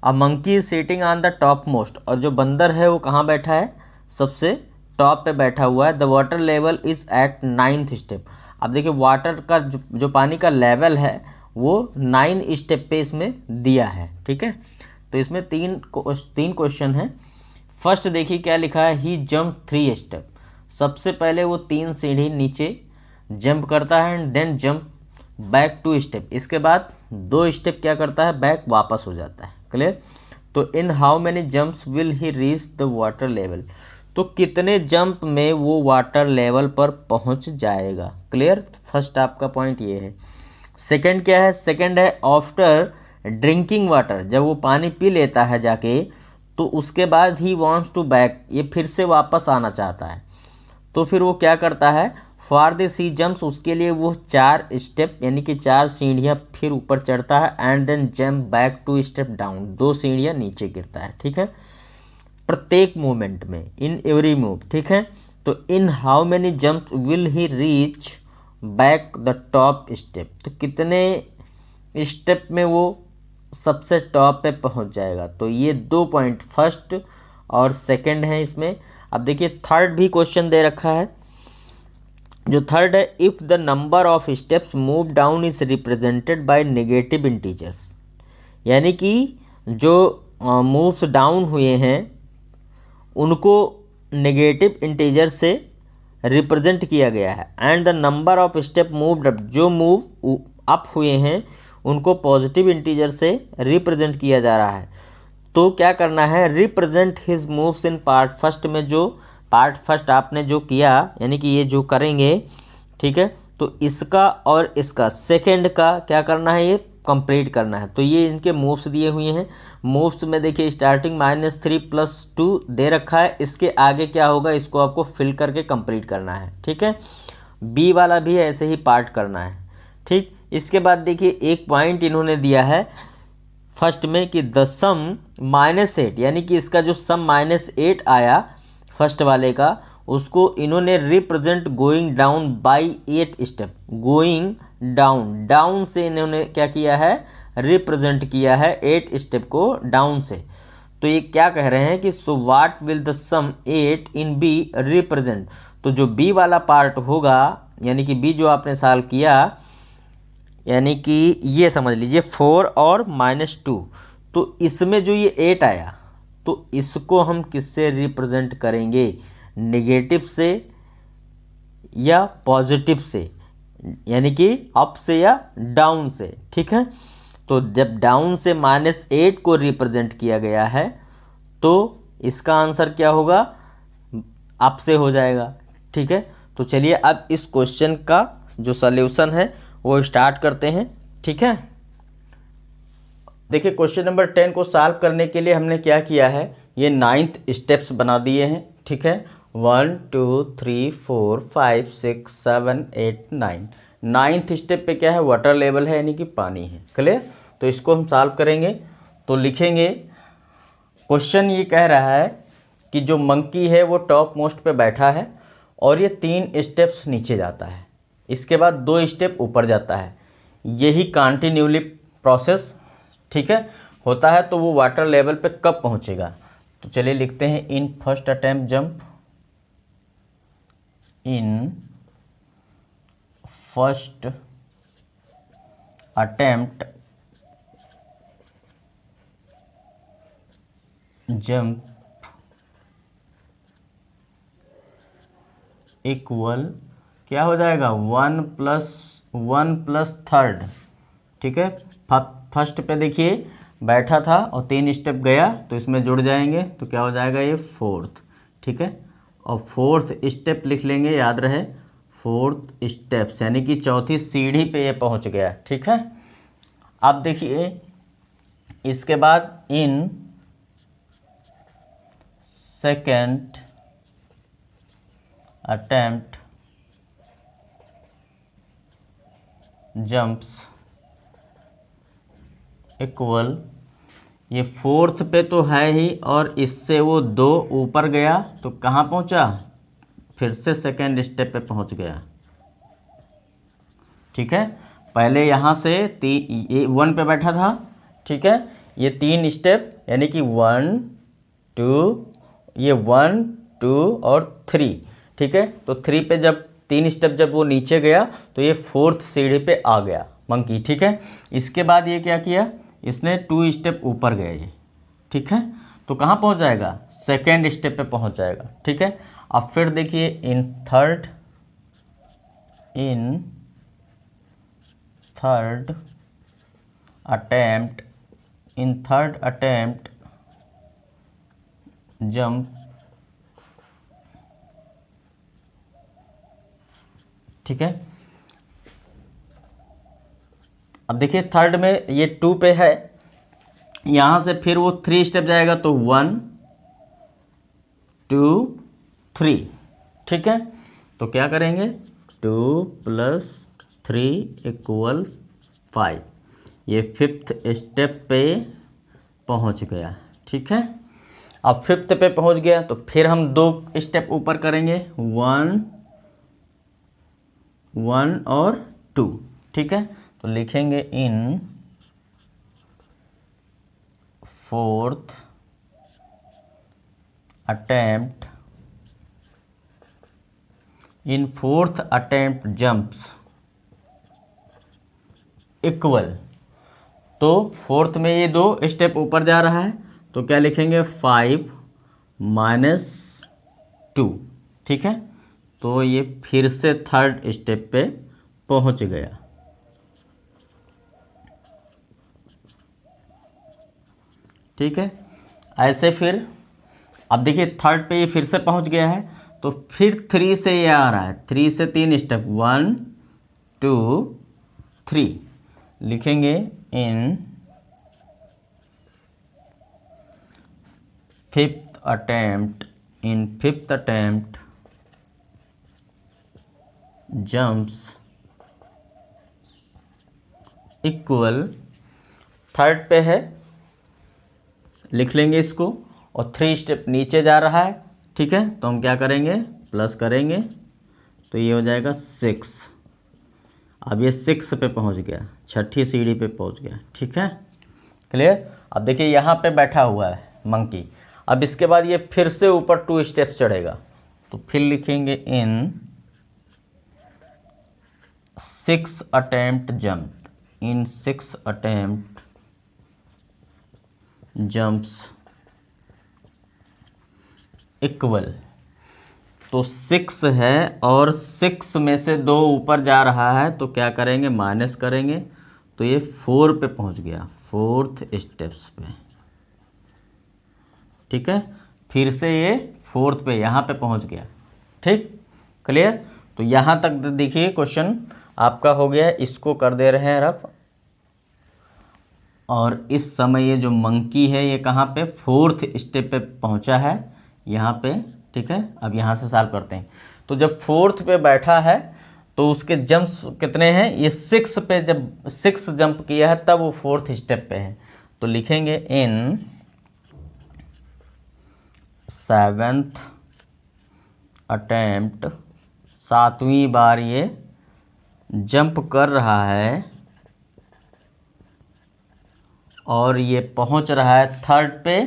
A monkey is sitting on the top most, और जो बंदर है वो कहाँ बैठा है, सबसे टॉप पे बैठा हुआ है। The water level is at 9th step. अब देखिए वाटर का जो पानी का लेवल है वो 9 स्टेप पे इसमें दिया है। ठीक है, तो इसमें तीन क्वेश्चन है। फर्स्ट देखिए क्या लिखा है, ही जंप 3 स्टेप। सबसे पहले वो 3 सीढ़ी नीचे जंप करता है, and then jump back 2 step. इसके बाद 2 स्टेप क्या करता है, बैक वापस हो जाता है। क्लियर। तो in how many jumps will he reach the water level, तो कितने जंप में वो वाटर लेवल पर पहुंच जाएगा। क्लियर, फर्स्ट आपका पॉइंट ये है। सेकंड क्या है, सेकंड है आफ्टर ड्रिंकिंग वाटर, जब वो पानी पी लेता है जाके, तो उसके बाद ही वांट्स टू बैक, ये फिर से वापस आना चाहता है, तो फिर वो क्या करता है, फॉर द सी जंप्स, उसके लिए वो 4 स्टेप यानी कि 4 सीढ़ियाँ फिर ऊपर चढ़ता है, and then jump back 2 step down, 2 सीढ़ियाँ नीचे गिरता है। ठीक है, प्रत्येक मूवमेंट में, इन एवरी मूव। ठीक है, तो in how many jump will he reach back the top step, तो कितने स्टेप में वो सबसे टॉप पे पहुंच जाएगा। तो ये 2 पॉइंट फर्स्ट और सेकंड है इसमें। अब देखिए थर्ड भी क्वेश्चन दे रखा है। जो थर्ड है, if the number of steps move down is represented by negative integers, यानी कि जो मूव्स डाउन हुए हैं उनको नेगेटिव इंटीजर से रिप्रेजेंट किया गया है, and the number of step moved up, जो मूव अप हुए हैं उनको पॉजिटिव इंटीजर से रिप्रेजेंट किया जा रहा है। तो क्या करना है, represent his moves in part first में, जो पार्ट फर्स्ट आपने जो किया यानी कि ये जो करेंगे, ठीक है, तो इसका और इसका सेकंड का क्या करना है, ये कंप्लीट करना है। तो ये इनके मूव्स दिए हुए हैं। मूव्स में देखिए स्टार्टिंग -3 + 2 दे रखा है, इसके आगे क्या होगा इसको आपको फिल करके कंप्लीट करना है। ठीक है, बी वाला भी ऐसे ही पार्ट करना है। ठीक, इसके बाद देखिए एक पॉइंट इन्होंने दिया है फर्स्ट में कि द सम -8, यानी कि इसका जो सम -8 आया फर्स्ट वाले का, उसको इन्होंने represent going down by 8 step. Going down, down से इन्होंने क्या किया है, रिप्रेजेंट किया है 8 स्टेप को डाउन से। तो ये क्या कह रहे हैं कि so what will the sum 8 in B represent, तो जो बी वाला पार्ट होगा यानी कि बी जो आपने सॉल्व किया, यानी कि ये समझ लीजिए 4 और -2, तो इसमें जो ये 8 आया तो इसको हम किससे रिप्रेजेंट करेंगे, नेगेटिव से या पॉजिटिव से, यानी कि अप से या डाउन से। ठीक है, तो जब डाउन से -8 को रिप्रेजेंट किया गया है तो इसका आंसर क्या होगा, अप से हो जाएगा। ठीक है, तो चलिए अब इस क्वेश्चन का जो सॉल्यूशन है वो स्टार्ट करते हैं। ठीक है, देखिए क्वेश्चन नंबर 10 को सॉल्व करने के लिए हमने क्या किया है, ये 9th स्टेप्स बना दिए हैं। ठीक है, 1 2 3 4 5 6 7 8 9, 9th स्टेप पे क्या है, वाटर लेवल है यानी कि पानी है। क्लियर, तो इसको हम सॉल्व करेंगे। तो लिखेंगे, क्वेश्चन ये कह रहा है कि जो मंकी है वो टॉप मोस्ट पे बैठा है और ये 3 स्टेप्स नीचे जाता है, इसके बाद 2 स्टेप ऊपर जाता है। यही कंटिन्यूली प्रोसेस, ठीक है, होता है। तो वो वाटर लेवल पे कब पहुंचेगा, तो चलिए लिखते हैं, in first attempt jump, in first attempt jump equal क्या हो जाएगा, 1 + 1 + 3rd। ठीक है, फर्स्ट पे देखिए बैठा था और 3 स्टेप गया तो इसमें जुड़ जाएंगे, तो क्या हो जाएगा ये 4th। ठीक है, और 4th स्टेप लिख लेंगे, याद रहे 4th स्टेप्स, यानी कि चौथी सीढ़ी पे ये पहुंच गया। ठीक है, अब देखिए इसके बाद in second attempt jumps equal, ये फोर्थ पे तो है ही और इससे वो 2 ऊपर गया तो कहाँ पहुँचा, फिर से सेकेंड स्टेप पे पहुँच गया। ठीक है, पहले यहाँ से ये 1 पे बैठा था। ठीक है, ये 3 स्टेप यानी कि 1 2, ये 1 2 और 3। ठीक है, तो 3 पे जब 3 स्टेप जब वो नीचे गया तो ये फोर्थ सीढ़ी पे आ गया मंकी। ठीक है, इसके बाद ये क्या किया, इसने 2 स्टेप ऊपर गया ये। ठीक है, तो कहाँ पहुँच जाएगा, सेकेंड स्टेप पे पहुँच जाएगा। ठीक है, अब फिर देखिए इन थर्ड अटेम्प्ट जंप। ठीक है, अब देखिए थर्ड में ये 2 पे है, यहाँ से फिर वो 3 स्टेप जाएगा तो 1 2 3। ठीक है, तो क्या करेंगे, 2 + 3 = 5, ये फिफ्थ स्टेप पे पहुँच गया। ठीक है, अब फिफ्थ पे पहुँच गया तो फिर हम 2 स्टेप ऊपर करेंगे, 1 1 और 2। ठीक है, तो लिखेंगे in fourth attempt jumps equal, तो फोर्थ में ये 2 स्टेप ऊपर जा रहा है तो क्या लिखेंगे, 5 - 2। ठीक है, तो ये फिर से थर्ड स्टेप पे पहुंच गया। ठीक है, ऐसे फिर अब देखिए थर्ड पे ये फिर से पहुंच गया है तो फिर 3 से ये आ रहा है, 3 से 3 स्टेप, 1 2 3, लिखेंगे in fifth attempt jumps equal, third पे है लिख लेंगे इसको और 3 स्टेप नीचे जा रहा है। ठीक है, तो हम क्या करेंगे, प्लस करेंगे तो ये हो जाएगा 6। अब ये 6 पे पहुंच गया, छठी सीढ़ी पे पहुंच गया। ठीक है, क्लियर। अब देखिए यहाँ पे बैठा हुआ है मंकी, अब इसके बाद ये फिर से ऊपर 2 स्टेप्स चढ़ेगा तो फिर लिखेंगे इन 6 अटेम्प्ट जंप्स इक्वल, तो 6 है और 6 में से 2 ऊपर जा रहा है तो क्या करेंगे, माइनस करेंगे तो ये 4 पे पहुंच गया, फोर्थ स्टेप्स पे। ठीक है, फिर से ये फोर्थ पे यहाँ पे पहुंच गया। ठीक, क्लियर। तो यहाँ तक देखिए क्वेश्चन आपका हो गया, इसको कर दे रहे हैं रफ। और इस समय ये जो मंकी है ये कहाँ पे, फोर्थ स्टेप पे पहुँचा है यहाँ पे। ठीक है, अब यहाँ से सॉल्व करते हैं। तो जब फोर्थ पे बैठा है तो उसके जंप्स कितने हैं, ये 6 पे जब 6 जंप किया है तब वो फोर्थ स्टेप पे है तो लिखेंगे इन 7th अटेम्प्ट, 7वीं बार ये जंप कर रहा है और ये पहुंच रहा है थर्ड पे,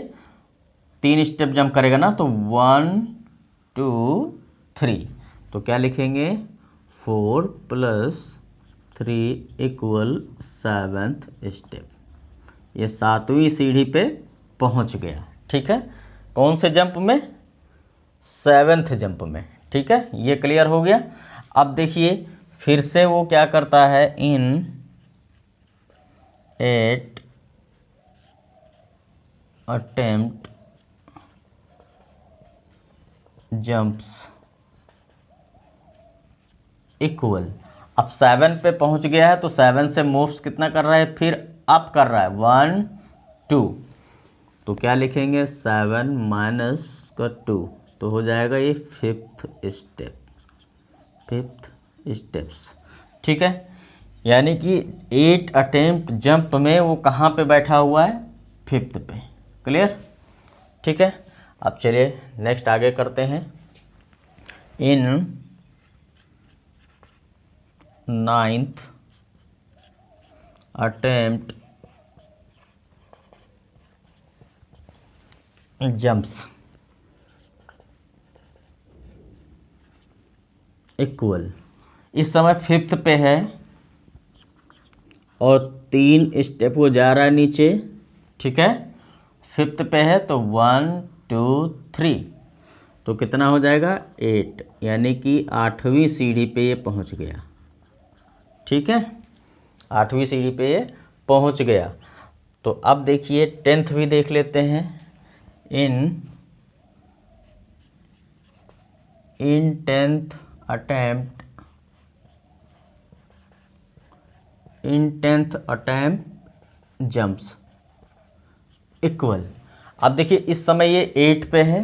3 स्टेप जंप करेगा ना तो 1 2 3, तो क्या लिखेंगे, 4 + 3 = 7th स्टेप, ये 7वीं सीढ़ी पे पहुंच गया। ठीक है, कौन से जंप में, 7th जंप में। ठीक है, ये क्लियर हो गया। अब देखिए फिर से वो क्या करता है, इन 8 अटेम्प्ट जंप्स इक्वल, अब 7 पे पहुंच गया है तो 7 से मूव्स कितना कर रहा है, फिर अप कर रहा है 1 2, तो क्या लिखेंगे 7 माइनस का 2, तो हो जाएगा ये फिफ्थ स्टेप्स। ठीक है, यानी कि 8 अटेम्प्ट जंप में वो कहाँ पे बैठा हुआ है, फिफ्थ पे। क्लियर? ठीक है, अब चलिए नेक्स्ट आगे करते हैं। इन 9th अटेम्प्ट जंप्स इक्वल, इस समय फिफ्थ पे है और 3 स्टेप वो जा रहा है नीचे। ठीक है, फिफ्थ पे है तो 1 2 3, तो कितना हो जाएगा 8, यानी कि 8वीं सीढ़ी पे ये पहुंच गया। ठीक है, 8वीं सीढ़ी पे ये पहुंच गया। तो अब देखिए 10th भी देख लेते हैं। इन 10th अटेम्प्ट जंप्स इक्वल, अब देखिए इस समय ये 8 पे है।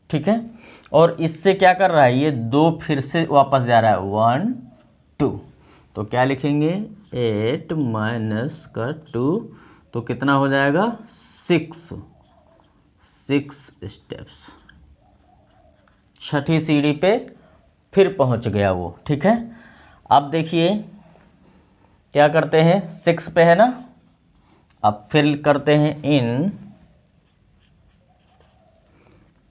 ठीक है, और इससे क्या कर रहा है, ये 2 फिर से वापस जा रहा है 1 2, तो क्या लिखेंगे 8 माइनस का 2, तो कितना हो जाएगा 6 स्टेप्स। छठी सीढ़ी पे फिर पहुंच गया वो। ठीक है, अब देखिए क्या करते हैं, 6 पे है ना, अब फिर करते हैं इन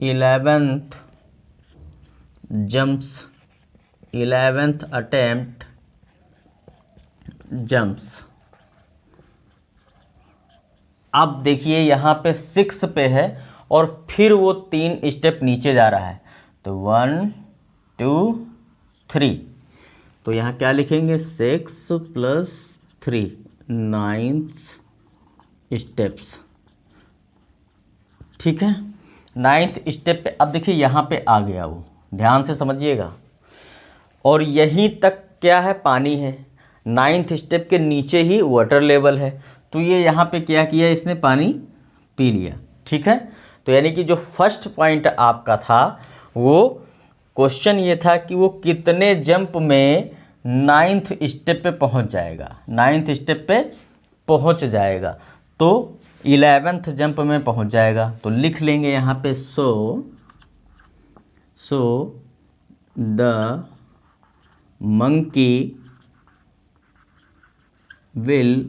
11th अटेम्प्ट जंप्स। अब देखिए यहाँ पे 6 पे है और फिर वो 3 स्टेप नीचे जा रहा है, तो 1 2 3, तो यहाँ क्या लिखेंगे 6 + 3 9 स्टेप्स। ठीक है, 9th स्टेप पे अब देखिए यहाँ पे आ गया वो, ध्यान से समझिएगा, और यहीं तक क्या है, पानी है। 9th स्टेप के नीचे ही वाटर लेवल है, तो ये यहाँ पे क्या किया, इसने पानी पी लिया। ठीक है, तो यानी कि जो फर्स्ट पॉइंट आपका था वो क्वेश्चन ये था कि वो कितने जंप में 9th स्टेप पे पहुँच जाएगा, 9th स्टेप पे पहुँच जाएगा, तो 11th जंप में पहुँच जाएगा। तो लिख लेंगे यहाँ पे so the monkey will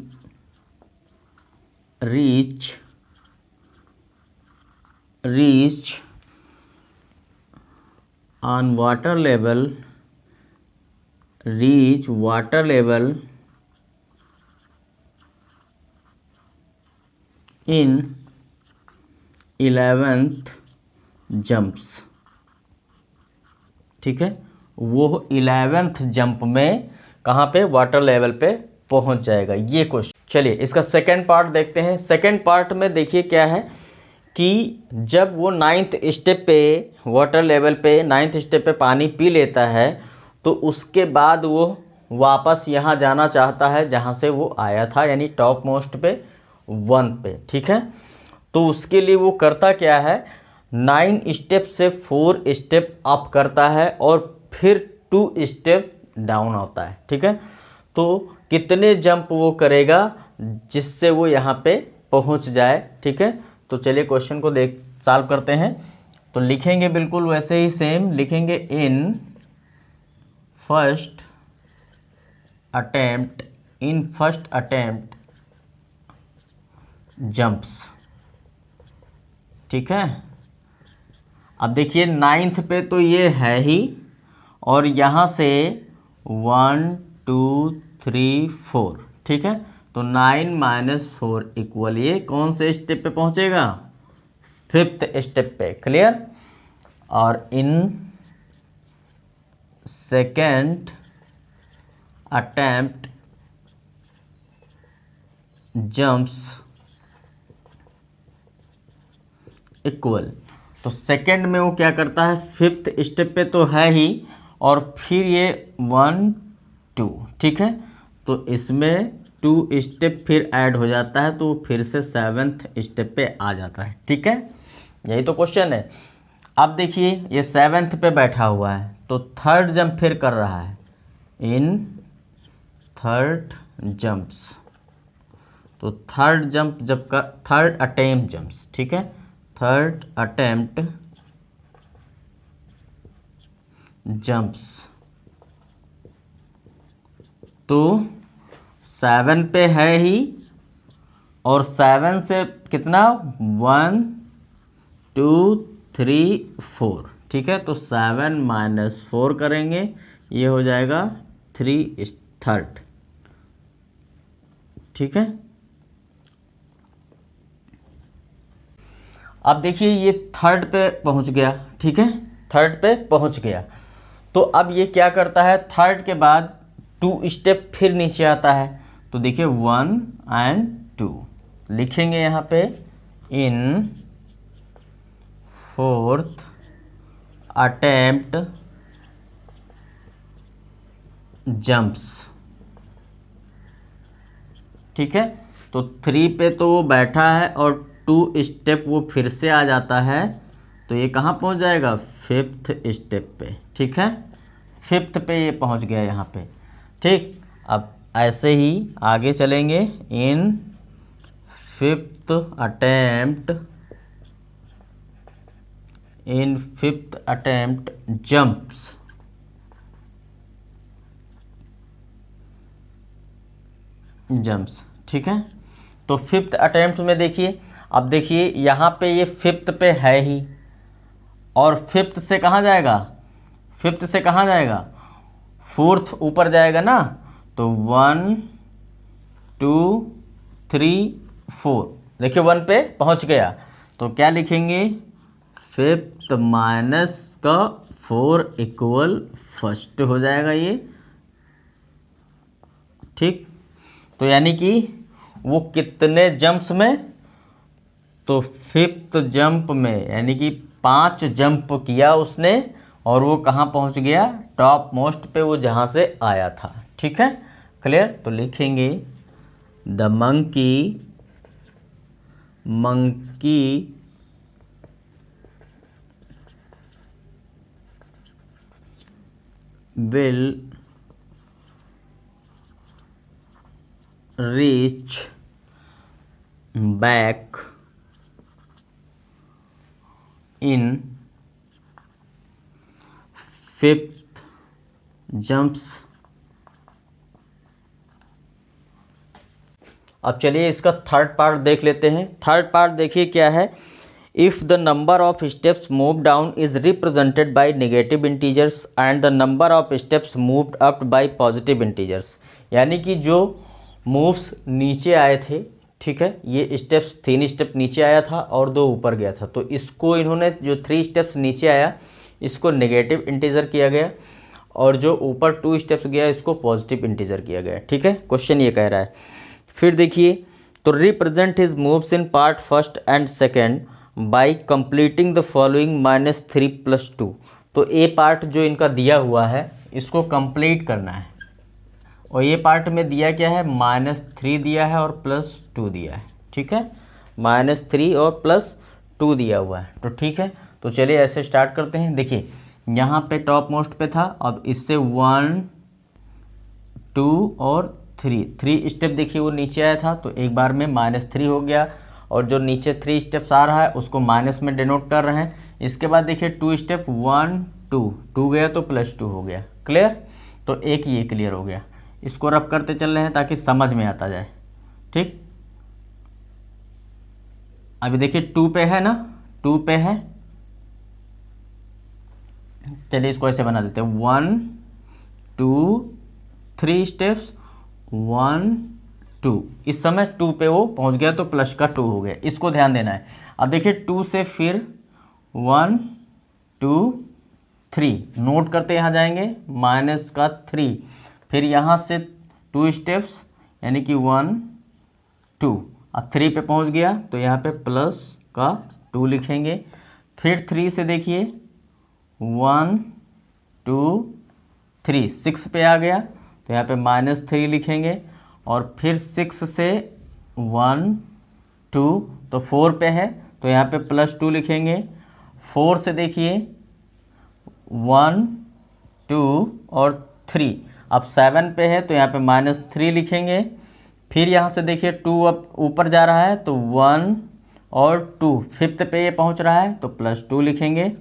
reach on water level in 11th jumps। ठीक है, वो 11th जंप में कहाँ पे, वाटर लेवल पे पहुंच जाएगा, ये क्वेश्चन। चलिए इसका सेकंड पार्ट देखते हैं। सेकंड पार्ट में देखिए क्या है कि जब वो 9th स्टेप पे, वाटर लेवल पे 9th स्टेप पे पानी पी लेता है, तो उसके बाद वो वापस यहाँ जाना चाहता है जहाँ से वो आया था, यानी टॉप मोस्ट पे 1 पे। ठीक है, तो उसके लिए वो करता क्या है, 9 स्टेप से 4 स्टेप अप करता है और फिर 2 स्टेप डाउन होता है। ठीक है, तो कितने जंप वो करेगा जिससे वो यहाँ पे पहुँच जाए। ठीक है, तो चलिए क्वेश्चन को सॉल्व करते हैं। तो लिखेंगे बिल्कुल वैसे ही सेम लिखेंगे, इन फर्स्ट अटेम्प्ट जंप्स। ठीक है, अब देखिए 9th पे तो ये है ही, और यहाँ से 1 2 3 4। ठीक है, तो 9 - 4 इक्वल, ये कौन से स्टेप पे पहुँचेगा, 5th स्टेप पे। क्लियर? और in second attempt jumps equal, तो सेकेंड में वो क्या करता है, 5th स्टेप पे तो है ही, और फिर ये 1 2। ठीक है, तो इसमें 2 स्टेप फिर ऐड हो जाता है, तो फिर से 7th स्टेप पे आ जाता है। ठीक है, यही तो क्वेश्चन है। अब देखिए ये 7th पे बैठा हुआ है, तो 3rd जंप फिर कर रहा है, इन 3rd जंप्स। तो 3rd जंप जब का 3rd अटेम्प्ट जंप्स, ठीक है, 3rd अटेम्प्ट जंप्स, तो 7 पे है ही, और 7 से कितना 1 2 3 4, ठीक है, तो 7 - 4 करेंगे, ये हो जाएगा 3/3। ठीक है, अब देखिए ये 3rd पे पहुंच गया। ठीक है, 3rd पे पहुंच गया, तो अब ये क्या करता है, 3rd के बाद 2 स्टेप फिर नीचे आता है। तो देखिए 1 और 2 लिखेंगे यहाँ पे, इन 4th अटेम्प्ट जंप्स। ठीक है, तो 3 पे तो वो बैठा है और 2 स्टेप वो फिर से आ जाता है, तो ये कहाँ पहुँच जाएगा, 5th स्टेप पे। ठीक है, 5th पे ये पहुँच गया यहाँ पे। ठीक, अब ऐसे ही आगे चलेंगे, इन 5th अटेम्प्ट जंप्स। ठीक है, तो 5th अटेम्प्ट में देखिए, अब देखिए यहाँ पे ये 5th पे है ही, और 5th से कहाँ जाएगा, 5th से कहाँ जाएगा, 4th ऊपर जाएगा ना, तो 1 2 3 4, देखिए 1 पे पहुँच गया, तो क्या लिखेंगे, 5th माइनस का 4 इक्वल 1st हो जाएगा ये। ठीक, तो यानी कि वो कितने जंप्स में, तो 5th जंप में, यानी कि 5 जंप किया उसने, और वो कहाँ पहुँच गया, टॉप मोस्ट पे, वो जहाँ से आया था। ठीक है, क्लियर, तो लिखेंगे the monkey will reach back in 5th jumps। अब चलिए इसका 3rd पार्ट देख लेते हैं। 3rd पार्ट देखिए क्या है, if the number of steps move down is represented by negative integers and the number of steps moved up by positive integers, यानी कि जो मूव्स नीचे आए थे, ठीक है, ये स्टेप्स 3 स्टेप नीचे आया था और 2 ऊपर गया था, तो इसको इन्होंने जो 3 स्टेप्स नीचे आया इसको नेगेटिव इंटीजर किया गया, और जो ऊपर 2 स्टेप्स गया इसको पॉजिटिव इंटीजर किया गया। ठीक है, क्वेश्चन ये कह रहा है। फिर देखिए, तो represent his moves in part 1st and 2nd by completing the following -3 + 2। तो ए पार्ट जो इनका दिया हुआ है इसको कंप्लीट करना है, और ये पार्ट में दिया क्या है, -3 दिया है और +2 दिया है। ठीक है, -3 और +2 दिया हुआ है, तो ठीक है, तो चलिए ऐसे स्टार्ट करते हैं। देखिए यहाँ पे टॉप मोस्ट पे था, अब इससे 1 2 और 3 स्टेप देखिए वो नीचे आया था, तो एक बार में -3 हो गया, और जो नीचे 3 स्टेप्स आ रहा है उसको माइनस में डिनोट कर रहे हैं। इसके बाद देखिए 2 स्टेप 1 2 गया तो +2 हो गया। क्लियर, तो एक ये क्लियर हो गया, इसको रब करते चल रहे हैं ताकि समझ में आता जाए। ठीक, अभी देखिए 2 पे है ना, 2 पे है, चलिए इसको ऐसे बना देते हैं, 1 2 3 स्टेप्स 1 2, इस समय 2 पे वो पहुंच गया तो प्लस का 2 हो गया, इसको ध्यान देना है। अब देखिए 2 से फिर 1 2 3 नोट करते यहाँ जाएंगे, -3, फिर यहाँ से 2 स्टेप्स यानी कि 1 2, अब 3 पे पहुँच गया तो यहाँ पे प्लस का 2 लिखेंगे। फिर 3 से देखिए 1 2 3 6 पे आ गया तो यहाँ पे -3 लिखेंगे, और फिर 6 से 1 2, तो 4 पे है तो यहाँ पे +2 लिखेंगे। 4 से देखिए 1 2 और 3, अब 7 पे है तो यहाँ पे -3 लिखेंगे। फिर यहाँ से देखिए 2 अब ऊपर जा रहा है तो 1 और 2, 5th पे ये पहुँच रहा है तो +2 लिखेंगे।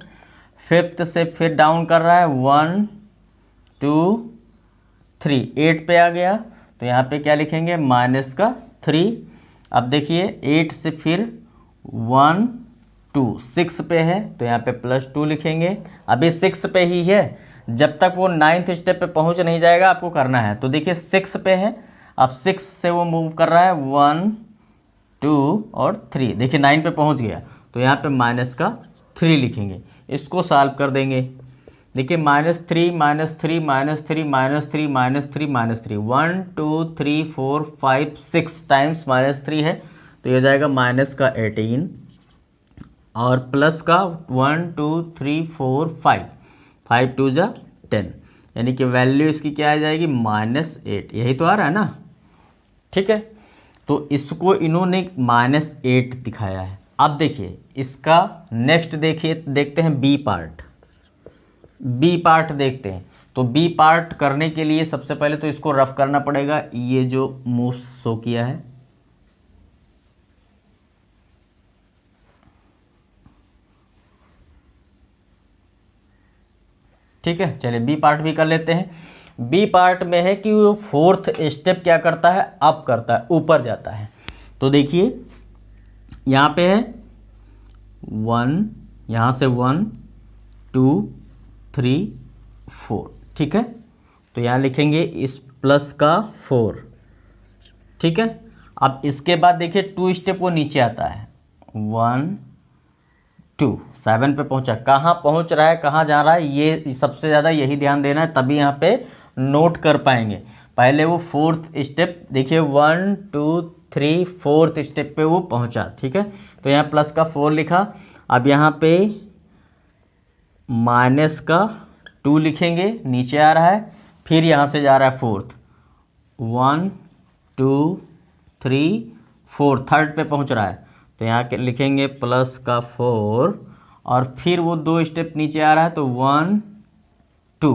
5th से फिर डाउन कर रहा है 1 2 3, 8 पे आ गया तो यहाँ पे क्या लिखेंगे -3। अब देखिए 8 से फिर 1 2, 6 पे है तो यहाँ पे +2 लिखेंगे। अभी 6 पे ही है, जब तक वो 9th स्टेप पे पहुँच नहीं जाएगा आपको करना है। तो देखिए 6 पे है, अब 6 से वो मूव कर रहा है 1 2 और 3, देखिए 9 पे पहुँच गया तो यहाँ पे -3 लिखेंगे। इसको सॉल्व कर देंगे। देखिए -3 -3 -3 -3 -3 1 2 3 4 5 6 टाइम्स -3 है तो ये हो जाएगा -18 और प्लस का 1 2 3 4 5, 5 2 जा 10, यानी कि वैल्यू इसकी क्या आ जाएगी -8। यही तो आ रहा है ना, ठीक है। तो इसको इन्होंने -8 दिखाया है। अब देखिए इसका नेक्स्ट देखते हैं बी पार्ट देखते हैं। तो बी पार्ट करने के लिए सबसे पहले तो इसको रफ करना पड़ेगा। ये जो मूव शो किया है, ठीक है। चलिए बी पार्ट भी कर लेते हैं। बी पार्ट में है कि वो 4th स्टेप क्या करता है, अप करता है, ऊपर जाता है। तो देखिए यहाँ पे है 1, यहाँ से 1 2 3 4, ठीक है। तो यहाँ लिखेंगे इस प्लस का 4, ठीक है। अब इसके बाद देखिए 2 स्टेप वो नीचे आता है 1 2, 7 पे पहुँचा। कहाँ पहुँच रहा है, कहाँ जा रहा है, ये सबसे ज़्यादा यही ध्यान देना है, तभी यहाँ पे नोट कर पाएंगे। पहले वो 4th स्टेप देखिए 1 2 3 4th स्टेप पे वो पहुँचा, ठीक है। तो यहाँ प्लस का 4 लिखा। अब यहाँ पे -2 लिखेंगे, नीचे आ रहा है। फिर यहाँ से जा रहा है 4th 1 2 3 4, 3rd पे पहुँच रहा है तो यहाँ के लिखेंगे प्लस का 4 और फिर वो 2 स्टेप नीचे आ रहा है तो 1 2,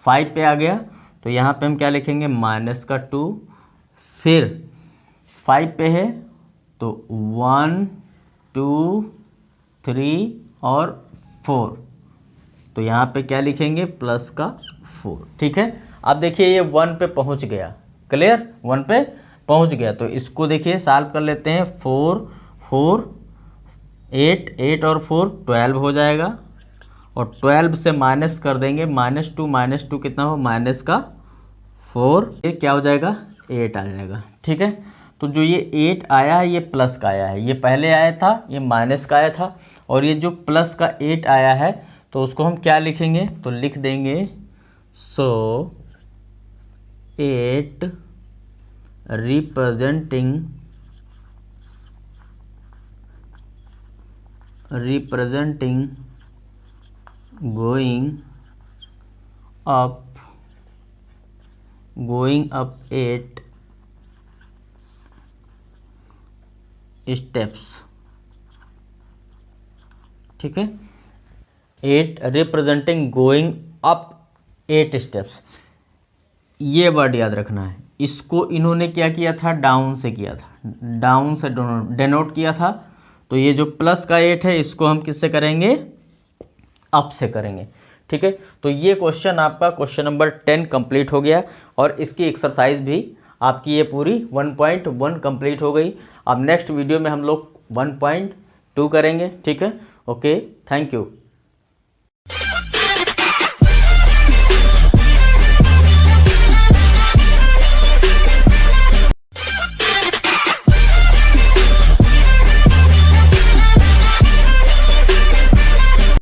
5 पे आ गया तो यहाँ पे हम क्या लिखेंगे -2। फिर 5 पे है तो 1 2 3 और 4, तो यहाँ पे क्या लिखेंगे प्लस का 4, ठीक है। अब देखिए ये 1 पे पहुँच गया, क्लियर, 1 पे पहुँच गया। तो इसको देखिए सॉल्व कर लेते हैं। 4 4 8 8 और 4 12 हो जाएगा और 12 से माइनस कर देंगे -2 कितना हो -4, ये क्या हो जाएगा 8 आ जाएगा, ठीक है। तो जो ये 8 आया है ये प्लस का आया है, ये पहले आया था ये माइनस का आया था, और ये जो प्लस का 8 आया है तो उसको हम क्या लिखेंगे, तो लिख देंगे 8 representing going up 8 steps, ठीक है। 8 रिप्रेजेंटिंग गोइंग अप 8 स्टेप्स, ये वर्ड याद रखना है। इसको इन्होंने क्या किया था, डाउन से किया था, डाउन से डेनोट किया था। तो ये जो प्लस का 8 है इसको हम किससे करेंगे, अप से करेंगे, ठीक है। तो ये क्वेश्चन आपका क्वेश्चन नंबर 10 कंप्लीट हो गया और इसकी एक्सरसाइज भी आपकी ये पूरी 1.1 कंप्लीट हो गई। अब नेक्स्ट वीडियो में हम लोग 1.2 करेंगे, ठीक है। Okay, thank you.